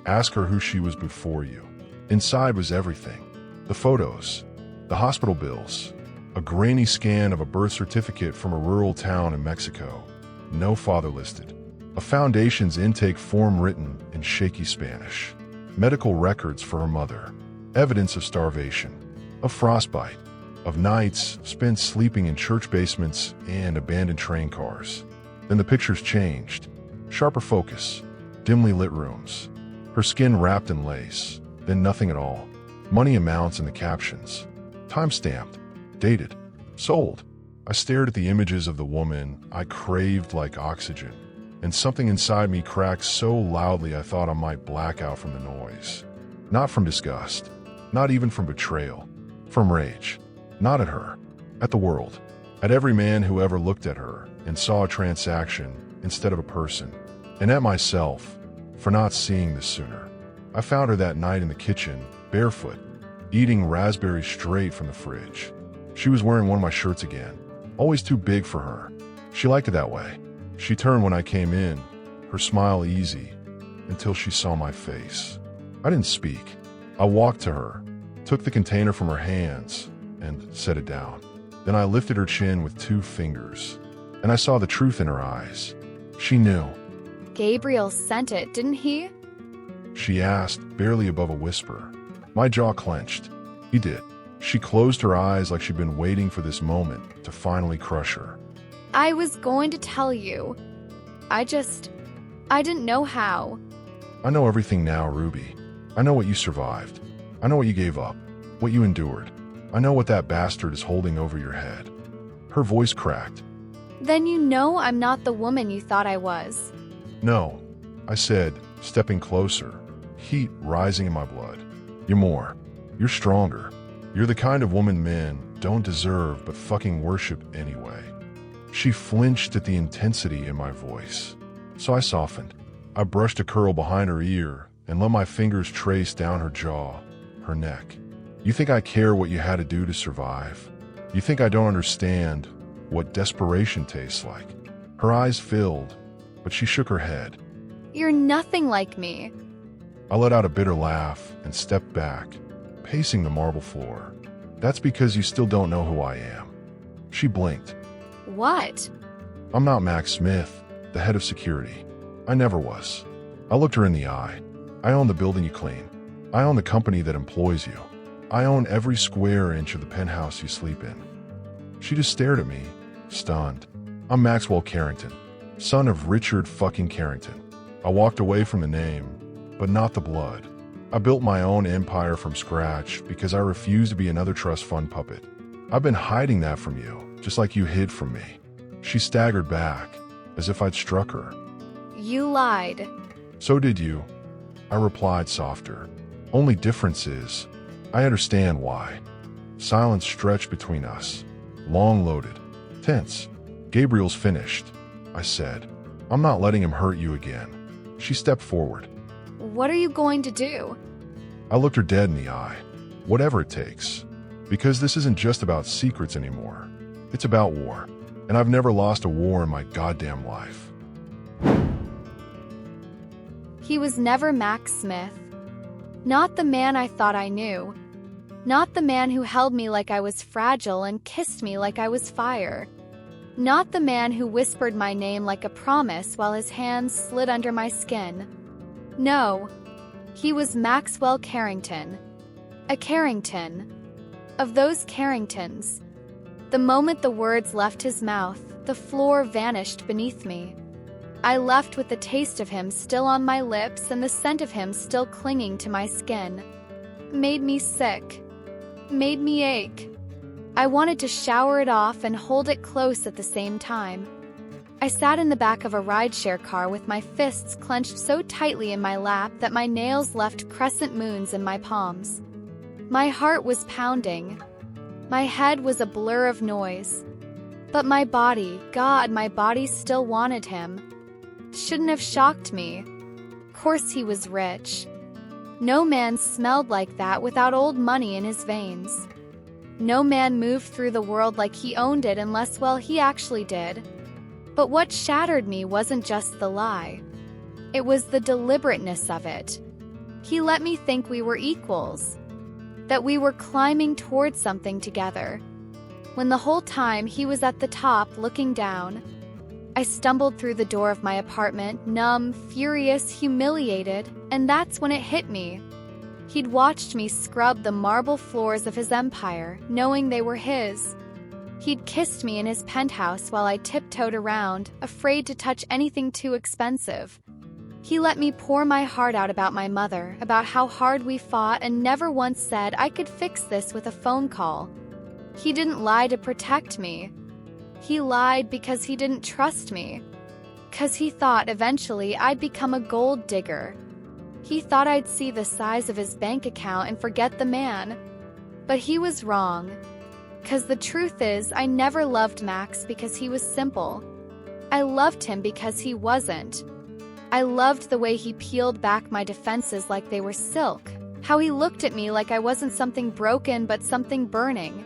Ask her who she was before you. Inside was everything. The photos, the hospital bills, A grainy scan of a birth certificate from a rural town in Mexico. No father listed. A foundation's intake form written in shaky Spanish. Medical records for her mother. Evidence of starvation. Of frostbite. Of nights spent sleeping in church basements and abandoned train cars. Then the pictures changed. Sharper focus. Dimly lit rooms. Her skin wrapped in lace. Then nothing at all. Money amounts in the captions. Time-stamped. Dated. Sold. I stared at the images of the woman I craved like oxygen, and something inside me cracked so loudly I thought I might black out from the noise. Not from disgust. Not even from betrayal. From rage. Not at her. At the world. At every man who ever looked at her and saw a transaction instead of a person. And at myself for not seeing this sooner. I found her that night in the kitchen, barefoot, eating raspberries straight from the fridge. She was wearing one of my shirts again, always too big for her. She liked it that way. She turned when I came in, her smile easy, until she saw my face. I didn't speak. I walked to her, took the container from her hands, and set it down. Then I lifted her chin with 2 fingers, and I saw the truth in her eyes. She knew. Gabriel sent it, didn't he? She asked, barely above a whisper. My jaw clenched. He did. She closed her eyes like she'd been waiting for this moment to finally crush her. I was going to tell you. I didn't know how. I know everything now, Ruby. I know what you survived. I know what you gave up, what you endured. I know what that bastard is holding over your head. Her voice cracked. Then you know I'm not the woman you thought I was. No, I said, stepping closer, heat rising in my blood. You're more. You're stronger. You're the kind of woman men don't deserve but fucking worship anyway. She flinched at the intensity in my voice. So I softened. I brushed a curl behind her ear and let my fingers trace down her jaw, her neck. You think I care what you had to do to survive? You think I don't understand what desperation tastes like? Her eyes filled, but she shook her head. You're nothing like me. I let out a bitter laugh and stepped back, pacing the marble floor. That's because you still don't know who I am. She blinked. What? I'm not Max Smith, the head of security. I never was. I looked her in the eye. I own the building you clean. I own the company that employs you. I own every square inch of the penthouse you sleep in. She just stared at me, stunned. I'm Maxwell Carrington, son of Richard fucking Carrington. I walked away from the name, but not the blood. I built my own empire from scratch because I refused to be another trust fund puppet. I've been hiding that from you, just like you hid from me. She staggered back, as if I'd struck her. You lied. So did you. I replied softer. Only difference is, I understand why. Silence stretched between us, long loaded, tense. Gabriel's finished, I said. I'm not letting him hurt you again. She stepped forward. What are you going to do? I looked her dead in the eye. Whatever it takes. Because this isn't just about secrets anymore. It's about war. And I've never lost a war in my goddamn life. He was never Max Smith. Not the man I thought I knew. Not the man who held me like I was fragile and kissed me like I was fire. Not the man who whispered my name like a promise while his hands slid under my skin. No, he was Maxwell Carrington. A Carrington. Of those Carringtons. The moment the words left his mouth, the floor vanished beneath me. I left with the taste of him still on my lips and the scent of him still clinging to my skin. Made me sick. Made me ache. I wanted to shower it off and hold it close at the same time. I sat in the back of a rideshare car with my fists clenched so tightly in my lap that my nails left crescent moons in my palms. My heart was pounding. My head was a blur of noise. But my body, God, my body still wanted him. Shouldn't have shocked me. Course he was rich. No man smelled like that without old money in his veins. No man moved through the world like he owned it unless, well, he actually did. But what shattered me wasn't just the lie. It was the deliberateness of it. He let me think we were equals. That we were climbing towards something together. when the whole time he was at the top looking down. I stumbled through the door of my apartment, numb, furious, humiliated, and that's when it hit me. He'd watched me scrub the marble floors of his empire, knowing they were his. He'd kissed me in his penthouse while I tiptoed around, afraid to touch anything too expensive. He let me pour my heart out about my mother, about how hard we fought, and never once said I could fix this with a phone call. He didn't lie to protect me. He lied because he didn't trust me. 'Cause he thought eventually I'd become a gold digger. He thought I'd see the size of his bank account and forget the man. But he was wrong. 'Cause the truth is, I never loved Max because he was simple. I loved him because he wasn't. I loved the way he peeled back my defenses like they were silk, how he looked at me like I wasn't something broken but something burning.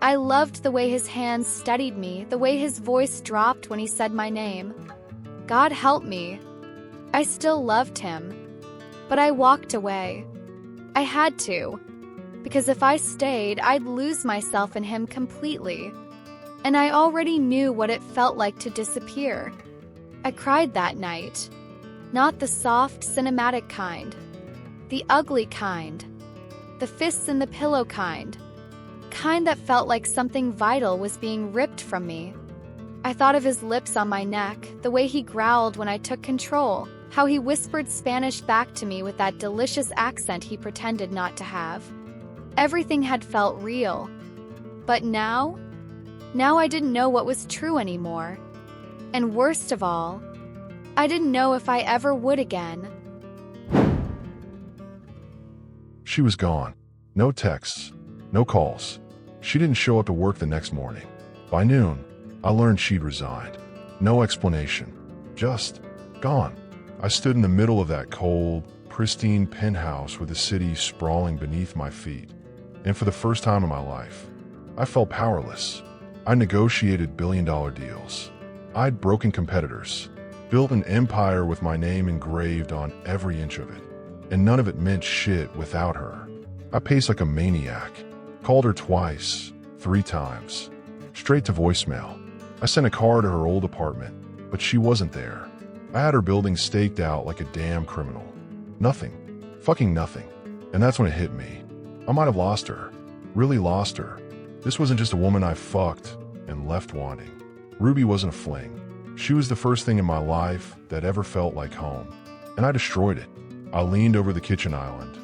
I loved the way his hands steadied me, the way his voice dropped when he said my name. God help me. I still loved him. But I walked away. I had to. Because if I stayed, I'd lose myself in him completely. And I already knew what it felt like to disappear. I cried that night. Not the soft, cinematic kind. The ugly kind. The fists in the pillow kind. Kind that felt like something vital was being ripped from me. I thought of his lips on my neck, the way he growled when I took control, how he whispered Spanish back to me with that delicious accent he pretended not to have. Everything had felt real. But now I didn't know what was true anymore. And worst of all, I didn't know if I ever would again. She was gone. No texts, no calls. She didn't show up to work the next morning. By noon, I learned she'd resigned. No explanation. Just gone. I stood in the middle of that cold, pristine penthouse with the city sprawling beneath my feet. And for the first time in my life, I felt powerless. I negotiated billion-dollar deals. I'd broken competitors, built an empire with my name engraved on every inch of it. And none of it meant shit without her. I paced like a maniac, called her twice, 3 times, straight to voicemail. I sent a car to her old apartment, but she wasn't there. I had her building staked out like a damn criminal. Nothing. Fucking nothing. And that's when it hit me. I might have lost her. Really lost her. This wasn't just a woman I fucked and left wanting. Ruby wasn't a fling. She was the first thing in my life that ever felt like home. And I destroyed it. I leaned over the kitchen island,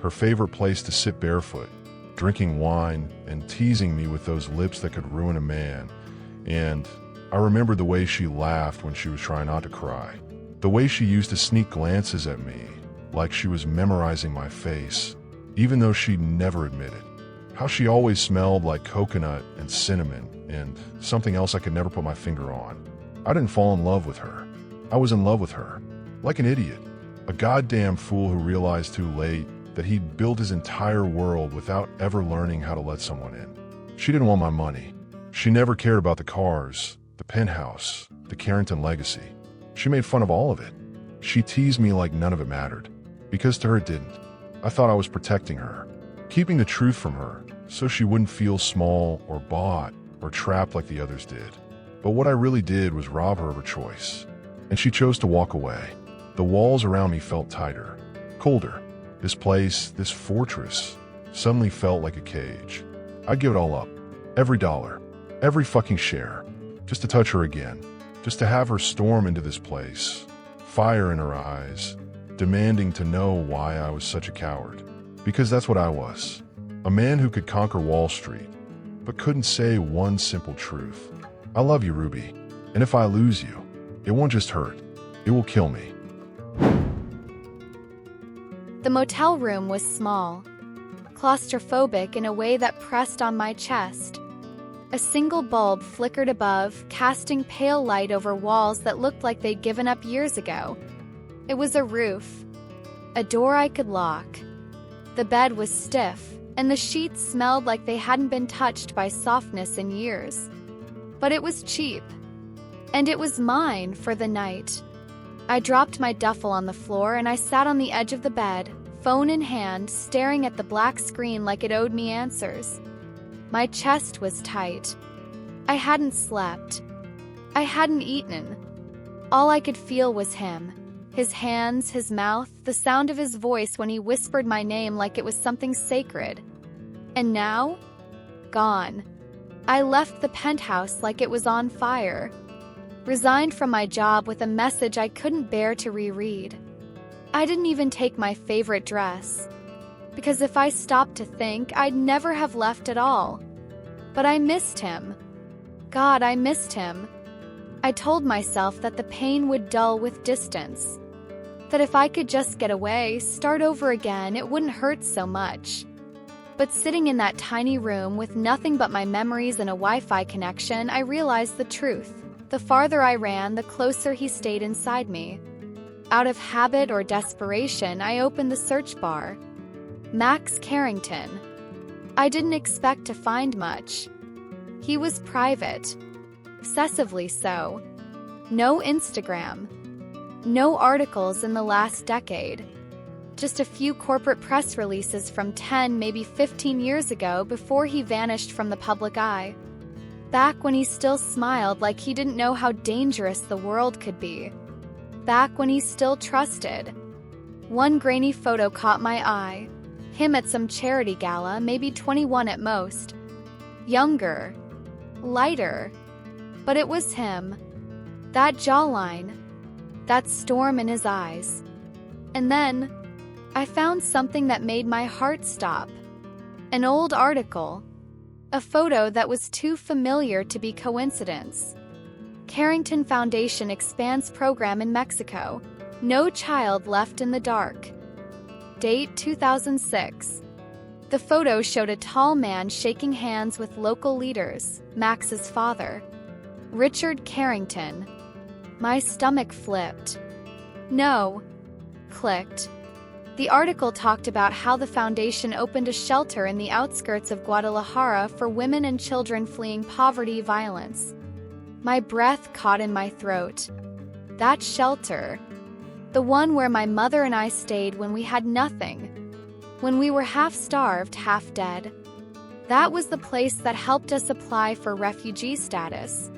her favorite place to sit barefoot, drinking wine and teasing me with those lips that could ruin a man. And I remembered the way she laughed when she was trying not to cry. The way she used to sneak glances at me, like she was memorizing my face, even though she'd never admitted. How she always smelled like coconut and cinnamon and something else I could never put my finger on. I didn't fall in love with her. I was in love with her. Like an idiot. A goddamn fool who realized too late that he'd built his entire world without ever learning how to let someone in. She didn't want my money. She never cared about the cars, the penthouse, the Carrington legacy. She made fun of all of it. She teased me like none of it mattered. Because to her it didn't. I thought I was protecting her, keeping the truth from her so she wouldn't feel small or bought or trapped like the others did. But what I really did was rob her of her choice. And she chose to walk away. The walls around me felt tighter, colder. This place, this fortress, suddenly felt like a cage. I'd give it all up. Every dollar. Every fucking share. Just to touch her again. Just to have her storm into this place. Fire in her eyes. Demanding to know why I was such a coward. Because that's what I was. A man who could conquer Wall Street, but couldn't say one simple truth. I love you, Ruby. And if I lose you, it won't just hurt. It will kill me. The motel room was small, claustrophobic in a way that pressed on my chest. A single bulb flickered above, casting pale light over walls that looked like they'd given up years ago. It was a roof, a door I could lock. The bed was stiff, and the sheets smelled like they hadn't been touched by softness in years. But it was cheap, and it was mine for the night. I dropped my duffel on the floor and I sat on the edge of the bed, phone in hand, staring at the black screen like it owed me answers. My chest was tight. I hadn't slept. I hadn't eaten. All I could feel was him. His hands, his mouth, the sound of his voice when he whispered my name like it was something sacred. And now? Gone. I left the penthouse like it was on fire. Resigned from my job with a message I couldn't bear to reread. I didn't even take my favorite dress. Because if I stopped to think, I'd never have left at all. But I missed him. God, I missed him. I told myself that the pain would dull with distance. That if I could just get away, start over again, it wouldn't hurt so much. But sitting in that tiny room with nothing but my memories and a Wi-Fi connection, I realized the truth. The farther I ran, the closer he stayed inside me. Out of habit or desperation, I opened the search bar. Max Carrington. I didn't expect to find much. He was private. Obsessively so. No Instagram. No articles in the last decade. Just a few corporate press releases from 10, maybe 15 years ago before he vanished from the public eye. Back when he still smiled like he didn't know how dangerous the world could be. Back when he still trusted. One grainy photo caught my eye. Him at some charity gala, maybe 21 at most. Younger. Lighter. But it was him. That jawline. That storm in his eyes. And then, I found something that made my heart stop. An old article. A photo that was too familiar to be coincidence. Carrington Foundation expands program in Mexico. No child left in the dark. Date 2006. The photo showed a tall man shaking hands with local leaders, Max's father, Richard Carrington. My stomach flipped. No. Clicked. The article talked about how the foundation opened a shelter in the outskirts of Guadalajara for women and children fleeing poverty, violence. My breath caught in my throat. That shelter. The one where my mother and I stayed when we had nothing. When we were half-starved, half-dead. That was the place that helped us apply for refugee status.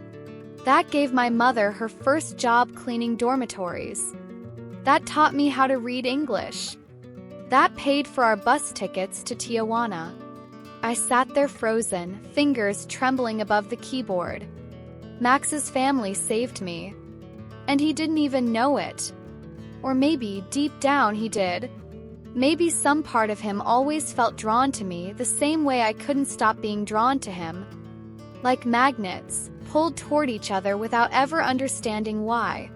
That gave my mother her first job cleaning dormitories. That taught me how to read English. That paid for our bus tickets to Tijuana. I sat there frozen, fingers trembling above the keyboard. Max's family saved me. And he didn't even know it. Or maybe, deep down, he did. Maybe some part of him always felt drawn to me the same way I couldn't stop being drawn to him. Like magnets, pulled toward each other without ever understanding why.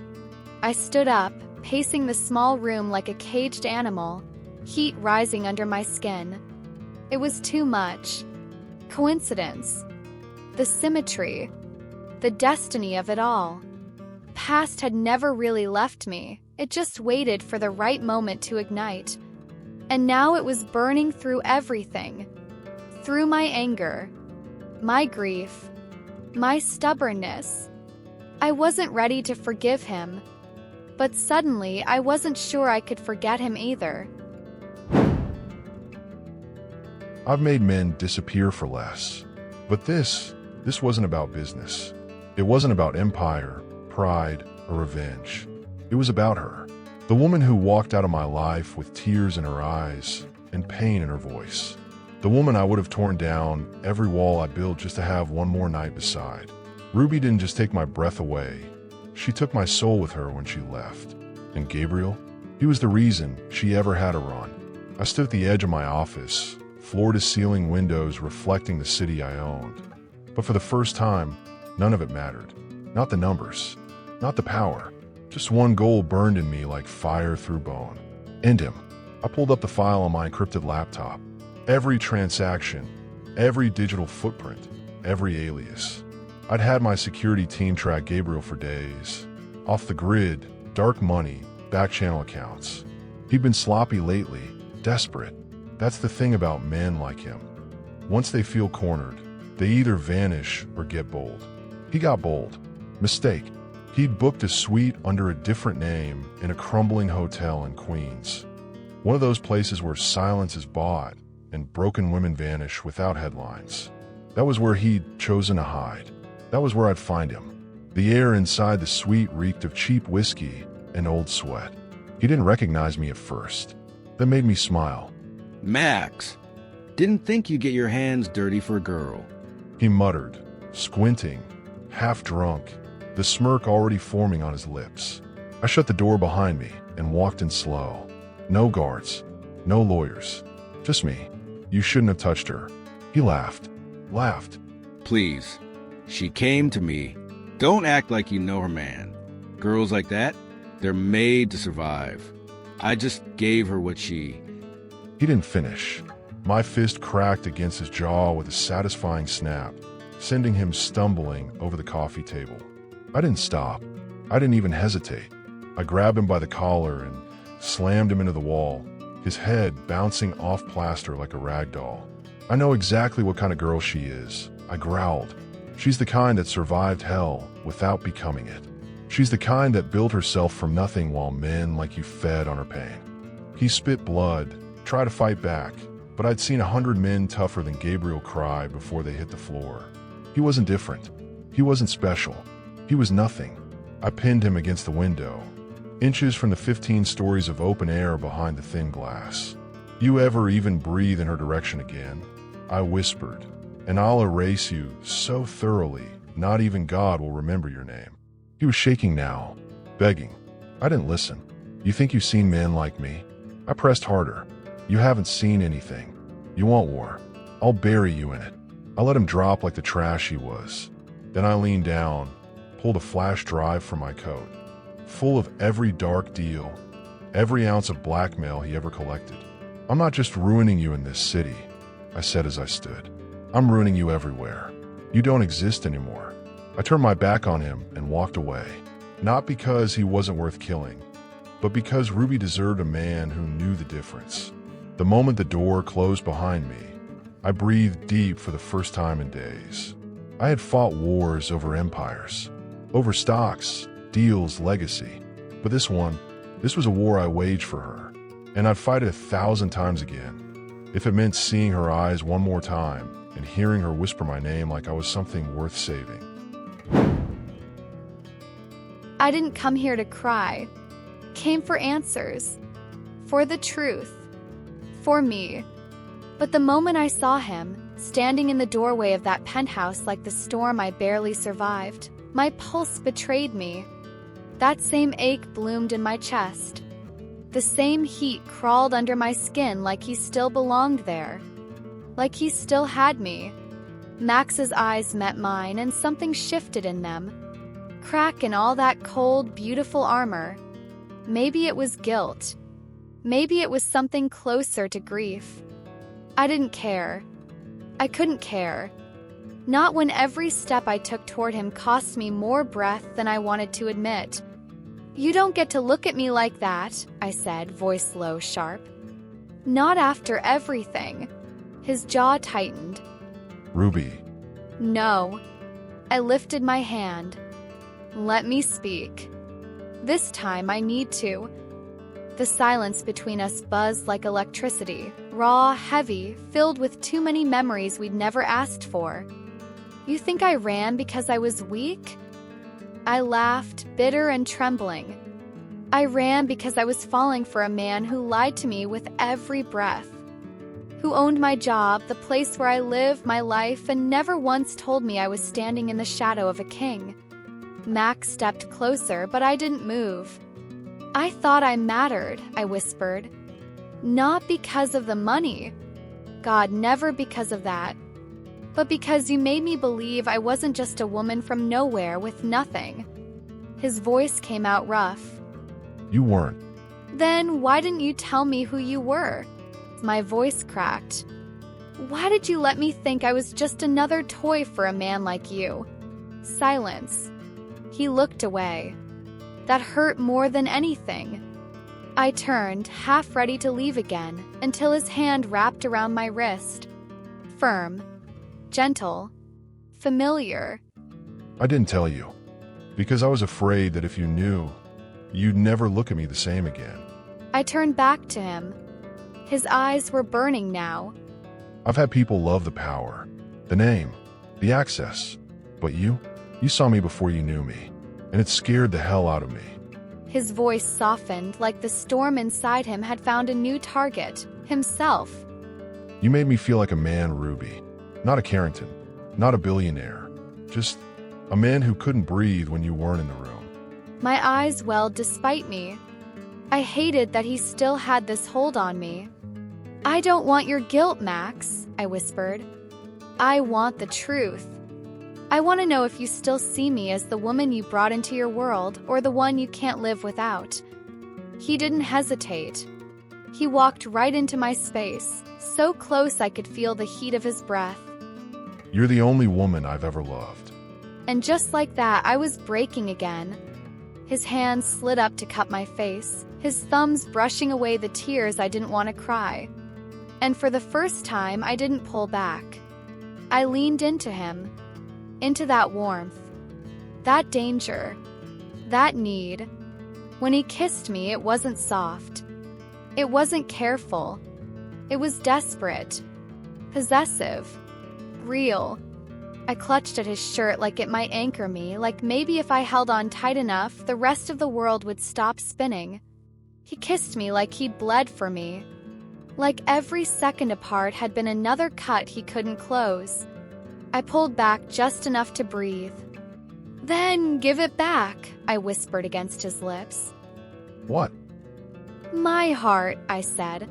I stood up, pacing the small room like a caged animal, heat rising under my skin. It was too much. Coincidence. The symmetry. The destiny of it all. Past had never really left me. It just waited for the right moment to ignite. And now it was burning through everything. Through my anger. My grief. My stubbornness. I wasn't ready to forgive him. But suddenly, I wasn't sure I could forget him either. I've made men disappear for less. But this wasn't about business. It wasn't about empire, pride, or revenge. It was about her. The woman who walked out of my life with tears in her eyes and pain in her voice. The woman I would have torn down every wall I built just to have one more night beside. Ruby didn't just take my breath away. She took my soul with her when she left. And Gabriel? He was the reason she ever had a run. I stood at the edge of my office, floor-to-ceiling windows reflecting the city I owned. But for the first time, none of it mattered. Not the numbers. Not the power. Just one goal burned in me like fire through bone. End him. I pulled up the file on my encrypted laptop. Every transaction, every digital footprint, every alias. I'd had my security team track Gabriel for days. Off the grid, dark money, back-channel accounts. He'd been sloppy lately, desperate. That's the thing about men like him. Once they feel cornered, they either vanish or get bold. He got bold. Mistake. He'd booked a suite under a different name in a crumbling hotel in Queens. One of those places where silence is bought and broken women vanish without headlines. That was where he'd chosen to hide. That was where I'd find him. The air inside the suite reeked of cheap whiskey and old sweat. He didn't recognize me at first. That made me smile. Max, didn't think you'd get your hands dirty for a girl. He muttered, squinting, half drunk, the smirk already forming on his lips. I shut the door behind me and walked in slow. No guards, no lawyers, just me. You shouldn't have touched her. He laughed. Please. She came to me. Don't act like you know her man. Girls like that, they're made to survive. I just gave her what she... He didn't finish. My fist cracked against his jaw with a satisfying snap, sending him stumbling over the coffee table. I didn't stop. I didn't even hesitate. I grabbed him by the collar and slammed him into the wall, his head bouncing off plaster like a rag doll. I know exactly what kind of girl she is, I growled. She's the kind that survived hell without becoming it. She's the kind that built herself from nothing while men like you fed on her pain. He spit blood, tried to fight back, but I'd seen 100 men tougher than Gabriel cry before they hit the floor. He wasn't different. He wasn't special. He was nothing. I pinned him against the window, inches from the 15 stories of open air behind the thin glass. You ever even breathe in her direction again? I whispered, and I'll erase you so thoroughly, not even God will remember your name. He was shaking now, begging. I didn't listen. You think you've seen men like me? I pressed harder. You haven't seen anything. You want war. I'll bury you in it. I let him drop like the trash he was. Then I leaned down, pulled a flash drive from my coat, full of every dark deal, every ounce of blackmail he ever collected. I'm not just ruining you in this city, I said as I stood. I'm ruining you everywhere. You don't exist anymore. I turned my back on him and walked away, not because he wasn't worth killing, but because Ruby deserved a man who knew the difference. The moment the door closed behind me, I breathed deep for the first time in days. I had fought wars over empires, over stocks, deals, legacy. But this was a war I waged for her, and I'd fight it 1,000 times again, if it meant seeing her eyes one more time and hearing her whisper my name like I was something worth saving. I didn't come here to cry. Came for answers. For the truth. For me. But the moment I saw him, standing in the doorway of that penthouse like the storm I barely survived, my pulse betrayed me. That same ache bloomed in my chest. The same heat crawled under my skin like he still belonged there. Like he still had me. Max's eyes met mine and something shifted in them. Crack in all that cold, beautiful armor. Maybe it was guilt. Maybe it was something closer to grief. I didn't care. I couldn't care. Not when every step I took toward him cost me more breath than I wanted to admit. You don't get to look at me like that, I said, voice low, sharp. Not after everything. His jaw tightened. Ruby. No. I lifted my hand. Let me speak. This time I need to. The silence between us buzzed like electricity, raw, heavy, filled with too many memories we'd never asked for. You think I ran because I was weak? I laughed, bitter and trembling. I ran because I was falling for a man who lied to me with every breath. Who owned my job, the place where I live, my life, and never once told me I was standing in the shadow of a king. Max stepped closer, but I didn't move. I thought I mattered, I whispered. Not because of the money. God, never because of that. But because you made me believe I wasn't just a woman from nowhere with nothing. His voice came out rough. You weren't. Then why didn't you tell me who you were? My voice cracked. Why did you let me think I was just another toy for a man like you? Silence. He looked away. That hurt more than anything. I turned, half ready to leave again, until his hand wrapped around my wrist. Firm. Gentle. Familiar. I didn't tell you, because I was afraid that if you knew, you'd never look at me the same again. I turned back to him. His eyes were burning now. I've had people love the power, the name, the access. But you saw me before you knew me, and it scared the hell out of me. His voice softened like the storm inside him had found a new target, himself. You made me feel like a man, Ruby. Not a Carrington, not a billionaire. Just a man who couldn't breathe when you weren't in the room. My eyes welled despite me. I hated that he still had this hold on me. I don't want your guilt, Max, I whispered. I want the truth. I want to know if you still see me as the woman you brought into your world or the one you can't live without. He didn't hesitate. He walked right into my space, so close I could feel the heat of his breath. You're the only woman I've ever loved. And just like that, I was breaking again. His hands slid up to cup my face, his thumbs brushing away the tears I didn't want to cry. And for the first time, I didn't pull back. I leaned into him, into that warmth, that danger, that need. When he kissed me, it wasn't soft. It wasn't careful. It was desperate, possessive, real. I clutched at his shirt like it might anchor me, like maybe if I held on tight enough, the rest of the world would stop spinning. He kissed me like he'd bled for me, like every second apart had been another cut he couldn't close. I pulled back just enough to breathe. Then give it back, I whispered against his lips. What? My heart, I said.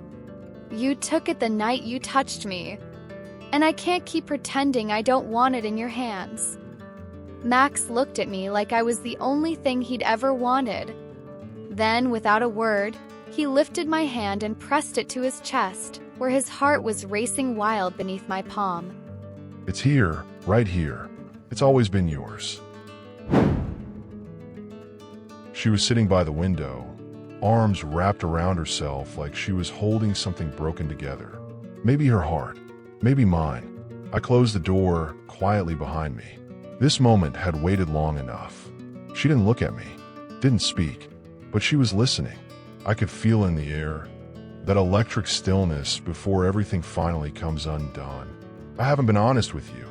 You took it the night you touched me. And I can't keep pretending I don't want it in your hands. Max looked at me like I was the only thing he'd ever wanted. Then, without a word, he lifted my hand and pressed it to his chest, where his heart was racing wild beneath my palm. It's here, right here. It's always been yours. She was sitting by the window, arms wrapped around herself like she was holding something broken together. Maybe her heart. Maybe mine. I closed the door quietly behind me. This moment had waited long enough. She didn't look at me, didn't speak, but she was listening. I could feel in the air that electric stillness before everything finally comes undone. I haven't been honest with you.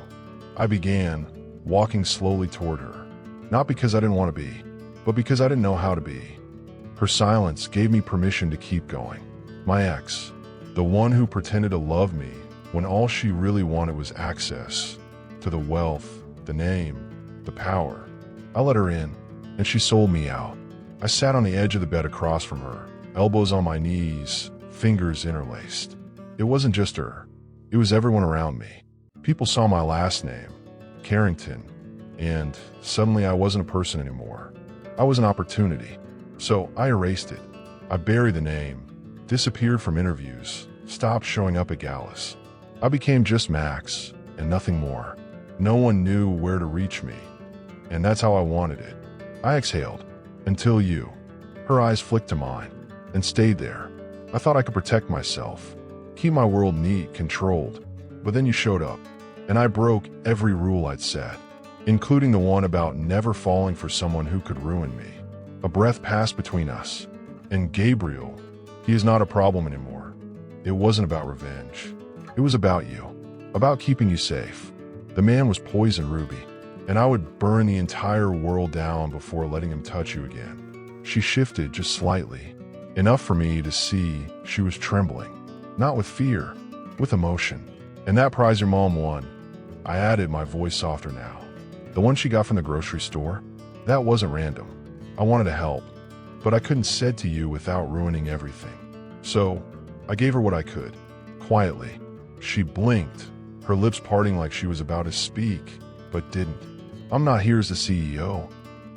I began, walking slowly toward her, not because I didn't want to be, but because I didn't know how to be. Her silence gave me permission to keep going. My ex, the one who pretended to love me, when all she really wanted was access to the wealth, the name, the power. I let her in, and she sold me out. I sat on the edge of the bed across from her, elbows on my knees, fingers interlaced. It wasn't just her. It was everyone around me. People saw my last name, Carrington, and suddenly I wasn't a person anymore. I was an opportunity. So I erased it. I buried the name, disappeared from interviews, stopped showing up at galas. I became just Max, and nothing more. No one knew where to reach me, and that's how I wanted it. I exhaled, until you. Her eyes flicked to mine, and stayed there. I thought I could protect myself, keep my world neat, controlled, but then you showed up, and I broke every rule I'd set, including the one about never falling for someone who could ruin me. A breath passed between us, and Gabriel, he is not a problem anymore. It wasn't about revenge. It was about you, about keeping you safe. The man was poison, Ruby, and I would burn the entire world down before letting him touch you again. She shifted just slightly, enough for me to see she was trembling, not with fear, with emotion. And that prize your mom won. I added, my voice softer now. The one she got from the grocery store? That wasn't random. I wanted to help, but I couldn't say to you without ruining everything. So I gave her what I could, quietly. She blinked, her lips parting like she was about to speak, but didn't. I'm not here as the CEO,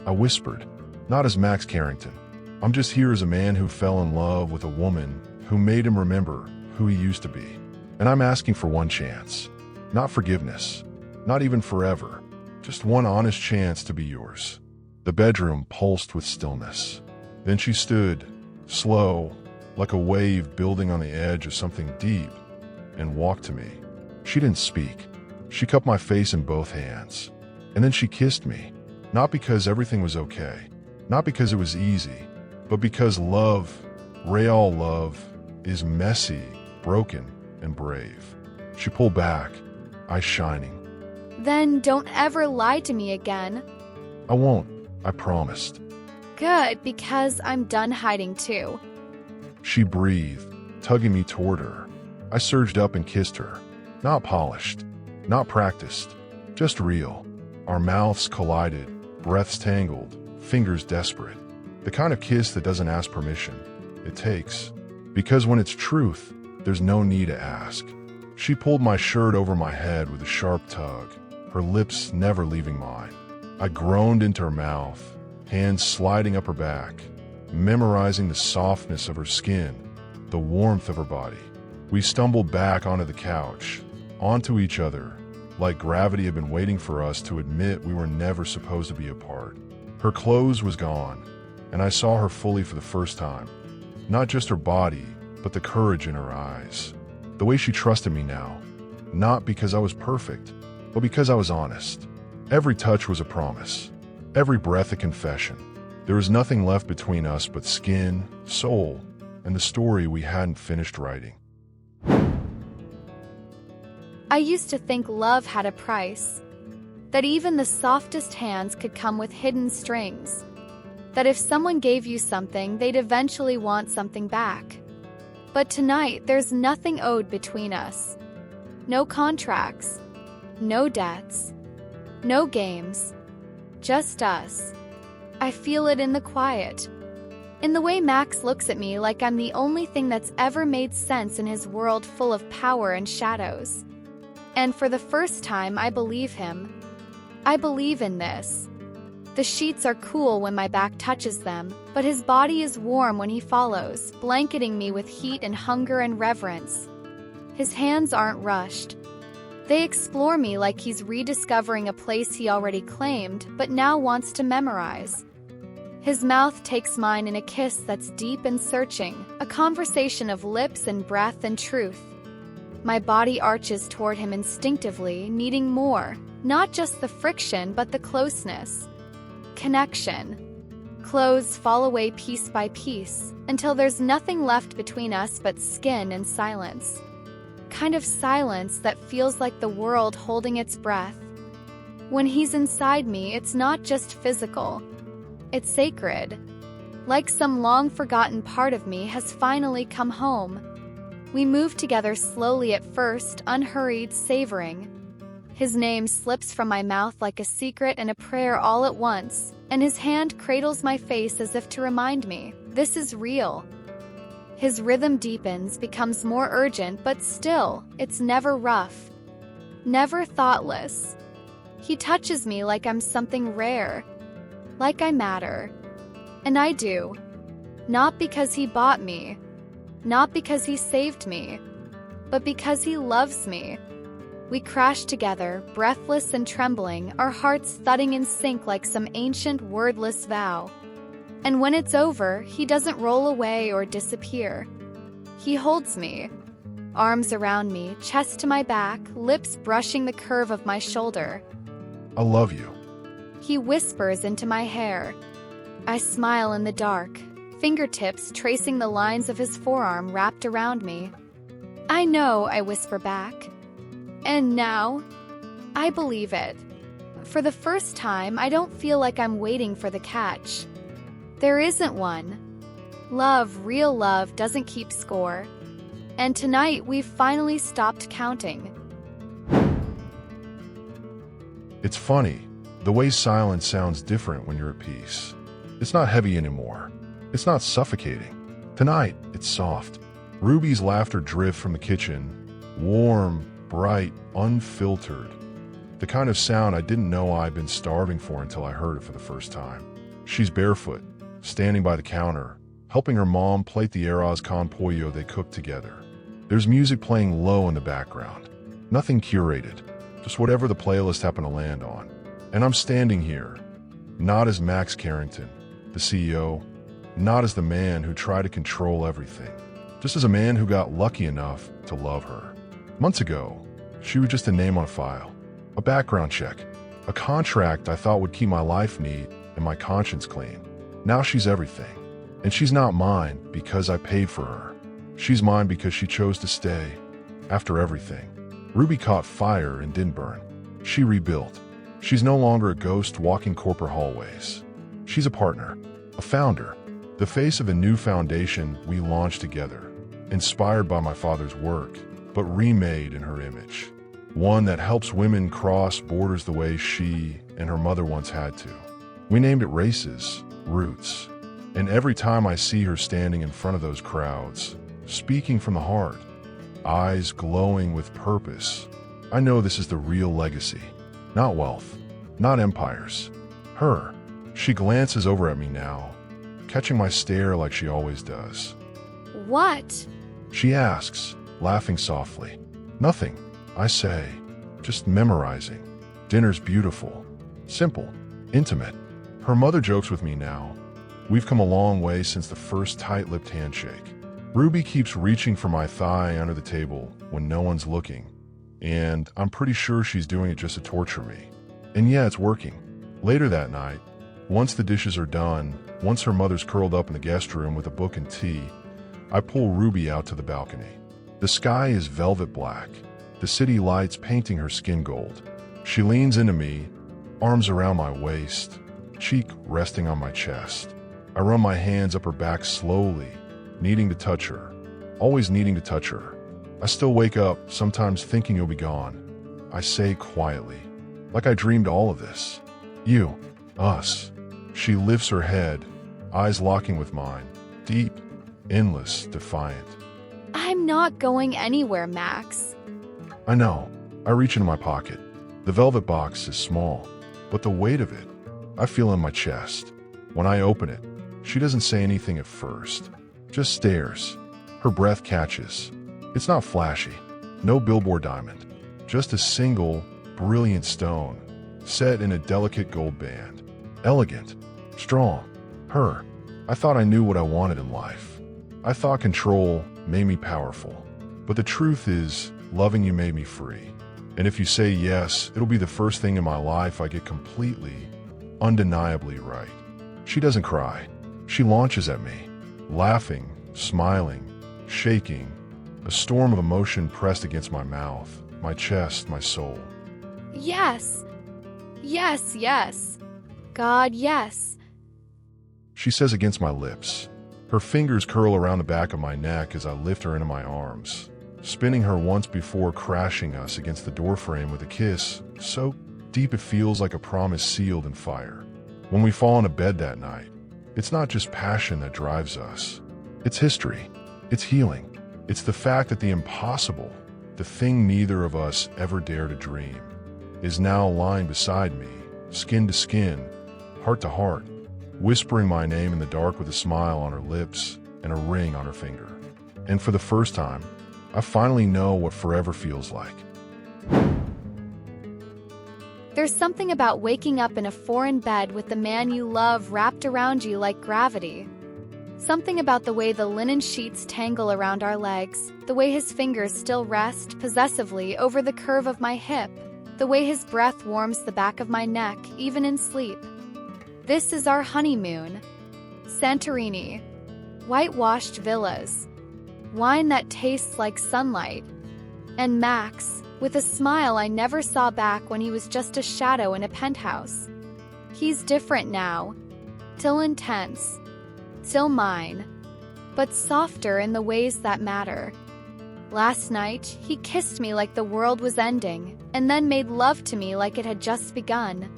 I whispered, not as Max Carrington. I'm just here as a man who fell in love with a woman who made him remember who he used to be. And I'm asking for one chance, not forgiveness, not even forever, just one honest chance to be yours. The bedroom pulsed with stillness. Then she stood, slow, like a wave building on the edge of something deep, and walked to me. She didn't speak. She cupped my face in both hands. And then she kissed me, not because everything was okay, not because it was easy, but because love, real love, is messy, broken, and brave. She pulled back, eyes shining. Then don't ever lie to me again. I won't, I promised. Good, because I'm done hiding too. She breathed, tugging me toward her. I surged up and kissed her. Not polished, not practiced, just real. Our mouths collided, breaths tangled, fingers desperate. The kind of kiss that doesn't ask permission. It takes. Because when it's truth, there's no need to ask. She pulled my shirt over my head with a sharp tug, her lips never leaving mine. I groaned into her mouth, hands sliding up her back, memorizing the softness of her skin, the warmth of her body. We stumbled back onto the couch, onto each other, like gravity had been waiting for us to admit we were never supposed to be apart. Her clothes was gone, and I saw her fully for the first time. Not just her body, but the courage in her eyes. The way she trusted me now, not because I was perfect, but because I was honest. Every touch was a promise, every breath a confession. There was nothing left between us but skin, soul, and the story we hadn't finished writing. I used to think love had a price, that even the softest hands could come with hidden strings, that if someone gave you something, they'd eventually want something back. But tonight, there's nothing owed between us. No contracts, no debts, no games, just us. I feel it in the quiet, in the way Max looks at me like I'm the only thing that's ever made sense in his world full of power and shadows. And for the first time, I believe him. I believe in this. The sheets are cool when my back touches them, but his body is warm when he follows, blanketing me with heat and hunger and reverence. His hands aren't rushed. They explore me like he's rediscovering a place he already claimed, but now wants to memorize. His mouth takes mine in a kiss that's deep and searching, a conversation of lips and breath and truth. My body arches toward him instinctively, needing more, not just the friction, but the closeness. Connection. Clothes fall away piece by piece, until there's nothing left between us but skin and silence. Kind of silence that feels like the world holding its breath. When he's inside me, it's not just physical. It's sacred. Like some long-forgotten part of me has finally come home. We move together slowly at first, unhurried, savoring. His name slips from my mouth like a secret and a prayer all at once, and his hand cradles my face as if to remind me, this is real. His rhythm deepens, becomes more urgent, but still, it's never rough. Never thoughtless. He touches me like I'm something rare. Like I matter. And I do. Not because he bought me. Not because he saved me. But because he loves me. We crash together, breathless and trembling, our hearts thudding in sync like some ancient wordless vow. And when it's over, he doesn't roll away or disappear. He holds me, arms around me, chest to my back, lips brushing the curve of my shoulder. I love you. He whispers into my hair. I smile in the dark, fingertips tracing the lines of his forearm wrapped around me. I know, I whisper back. And now, I believe it. For the first time, I don't feel like I'm waiting for the catch. There isn't one. Love, real love, doesn't keep score. And tonight, we've finally stopped counting. It's funny, the way silence sounds different when you're at peace. It's not heavy anymore. It's not suffocating. Tonight, it's soft. Ruby's laughter drifts from the kitchen, warm, bright, unfiltered. The kind of sound I didn't know I'd been starving for until I heard it for the first time. She's barefoot, standing by the counter, helping her mom plate the arroz con pollo they cooked together. There's music playing low in the background. Nothing curated, just whatever the playlist happened to land on. And I'm standing here, not as Max Carrington, the CEO, not as the man who tried to control everything, just as a man who got lucky enough to love her. Months ago, she was just a name on a file, a background check, a contract I thought would keep my life neat and my conscience clean. Now she's everything. And she's not mine because I paid for her. She's mine because she chose to stay. After everything, Ruby caught fire and didn't burn. She rebuilt. She's no longer a ghost walking corporate hallways. She's a partner, a founder, the face of a new foundation we launched together, inspired by my father's work, but remade in her image. One that helps women cross borders the way she and her mother once had to. We named it Races, Roots. And every time I see her standing in front of those crowds, speaking from the heart, eyes glowing with purpose, I know this is the real legacy. Not wealth, not empires. Her. She glances over at me now, catching my stare like she always does. What? She asks, laughing softly. Nothing, I say, just memorizing. Dinner's beautiful, simple, intimate. Her mother jokes with me now. We've come a long way since the first tight-lipped handshake. Ruby keeps reaching for my thigh under the table when no one's looking, and I'm pretty sure she's doing it just to torture me. And yeah, it's working. Later that night, once the dishes are done, once her mother's curled up in the guest room with a book and tea, I pull Ruby out to the balcony. The sky is velvet black, the city lights painting her skin gold. She leans into me, arms around my waist, cheek resting on my chest. I run my hands up her back slowly, needing to touch her, always needing to touch her. I still wake up, sometimes thinking you'll be gone. I say quietly, like I dreamed all of this. You, us. She lifts her head, eyes locking with mine, deep, endless, defiant. I'm not going anywhere, Max. I know. I reach into my pocket. The velvet box is small, but the weight of it, I feel in my chest. When I open it, she doesn't say anything at first, just stares. Her breath catches. It's not flashy, no billboard diamond, just a single, brilliant stone, set in a delicate gold band. Elegant, strong, her. I thought I knew what I wanted in life. I thought control made me powerful. But the truth is, loving you made me free. And if you say yes, it'll be the first thing in my life I get completely, undeniably right. She doesn't cry. She launches at me, laughing, smiling, shaking, a storm of emotion pressed against my mouth, my chest, my soul. Yes. Yes, yes. God, yes. She says against my lips. Her fingers curl around the back of my neck as I lift her into my arms, spinning her once before crashing us against the doorframe with a kiss so deep it feels like a promise sealed in fire. When we fall into bed that night, it's not just passion that drives us. It's history. It's healing. It's the fact that the impossible, the thing neither of us ever dared to dream, is now lying beside me, skin to skin, heart to heart, whispering my name in the dark with a smile on her lips and a ring on her finger. And for the first time, I finally know what forever feels like. There's something about waking up in a foreign bed with the man you love wrapped around you like gravity. Something about the way the linen sheets tangle around our legs, the way his fingers still rest possessively over the curve of my hip, the way his breath warms the back of my neck even in sleep. This is our honeymoon. Santorini. Whitewashed villas. Wine that tastes like sunlight. And Max, with a smile I never saw back when he was just a shadow in a penthouse. He's different now. Still intense. Still mine. But softer in the ways that matter. Last night, he kissed me like the world was ending, and then made love to me like it had just begun.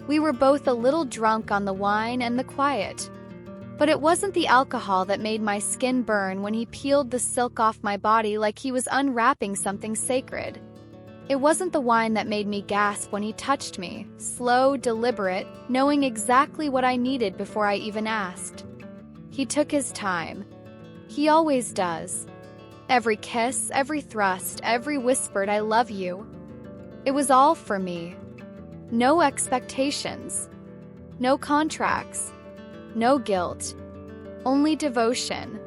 We were both a little drunk on the wine and the quiet. But it wasn't the alcohol that made my skin burn when he peeled the silk off my body like he was unwrapping something sacred. It wasn't the wine that made me gasp when he touched me, slow, deliberate, knowing exactly what I needed before I even asked. He took his time. He always does. Every kiss, every thrust, every whispered "I love you." It was all for me. No expectations. No contracts. No guilt. Only devotion.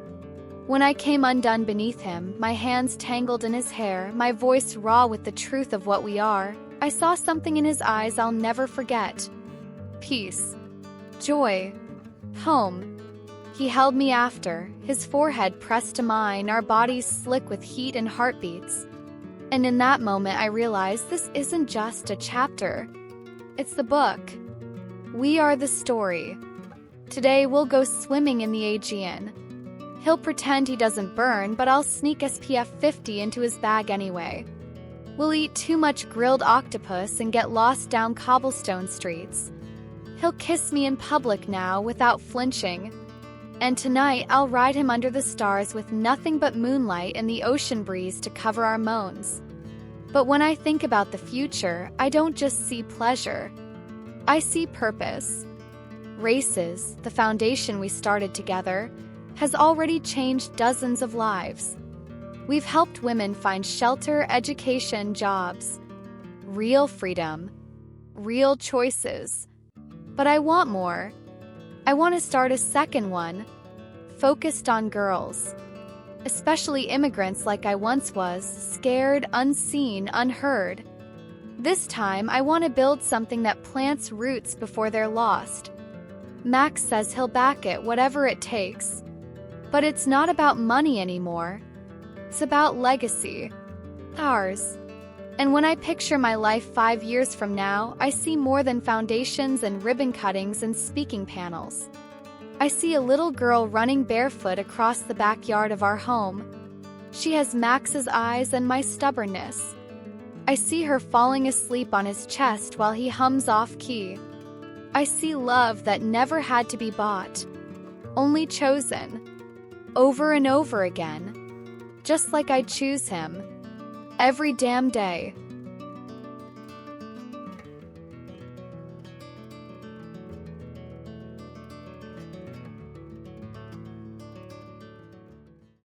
When I came undone beneath him, my hands tangled in his hair, my voice raw with the truth of what we are, I saw something in his eyes I'll never forget. Peace. Joy. Home. He held me after, his forehead pressed to mine, our bodies slick with heat and heartbeats. And in that moment, I realized this isn't just a chapter. It's the book. We are the story. Today, we'll go swimming in the Aegean. He'll pretend he doesn't burn, but I'll sneak SPF 50 into his bag anyway. We'll eat too much grilled octopus and get lost down cobblestone streets. He'll kiss me in public now without flinching. And tonight, I'll ride him under the stars with nothing but moonlight and the ocean breeze to cover our moans. But when I think about the future, I don't just see pleasure. I see purpose. Races, the foundation we started together, has already changed dozens of lives. We've helped women find shelter, education, jobs. Real freedom. Real choices. But I want more. I want to start a second one, focused on girls. Especially immigrants like I once was, scared, unseen, unheard. This time, I want to build something that plants roots before they're lost. Max says he'll back it, whatever it takes. But it's not about money anymore. It's about legacy. Ours. And when I picture my life 5 years from now, I see more than foundations and ribbon cuttings and speaking panels. I see a little girl running barefoot across the backyard of our home. She has Max's eyes and my stubbornness. I see her falling asleep on his chest while he hums off-key. I see love that never had to be bought, only chosen, over and over again, just like I choose him, every damn day.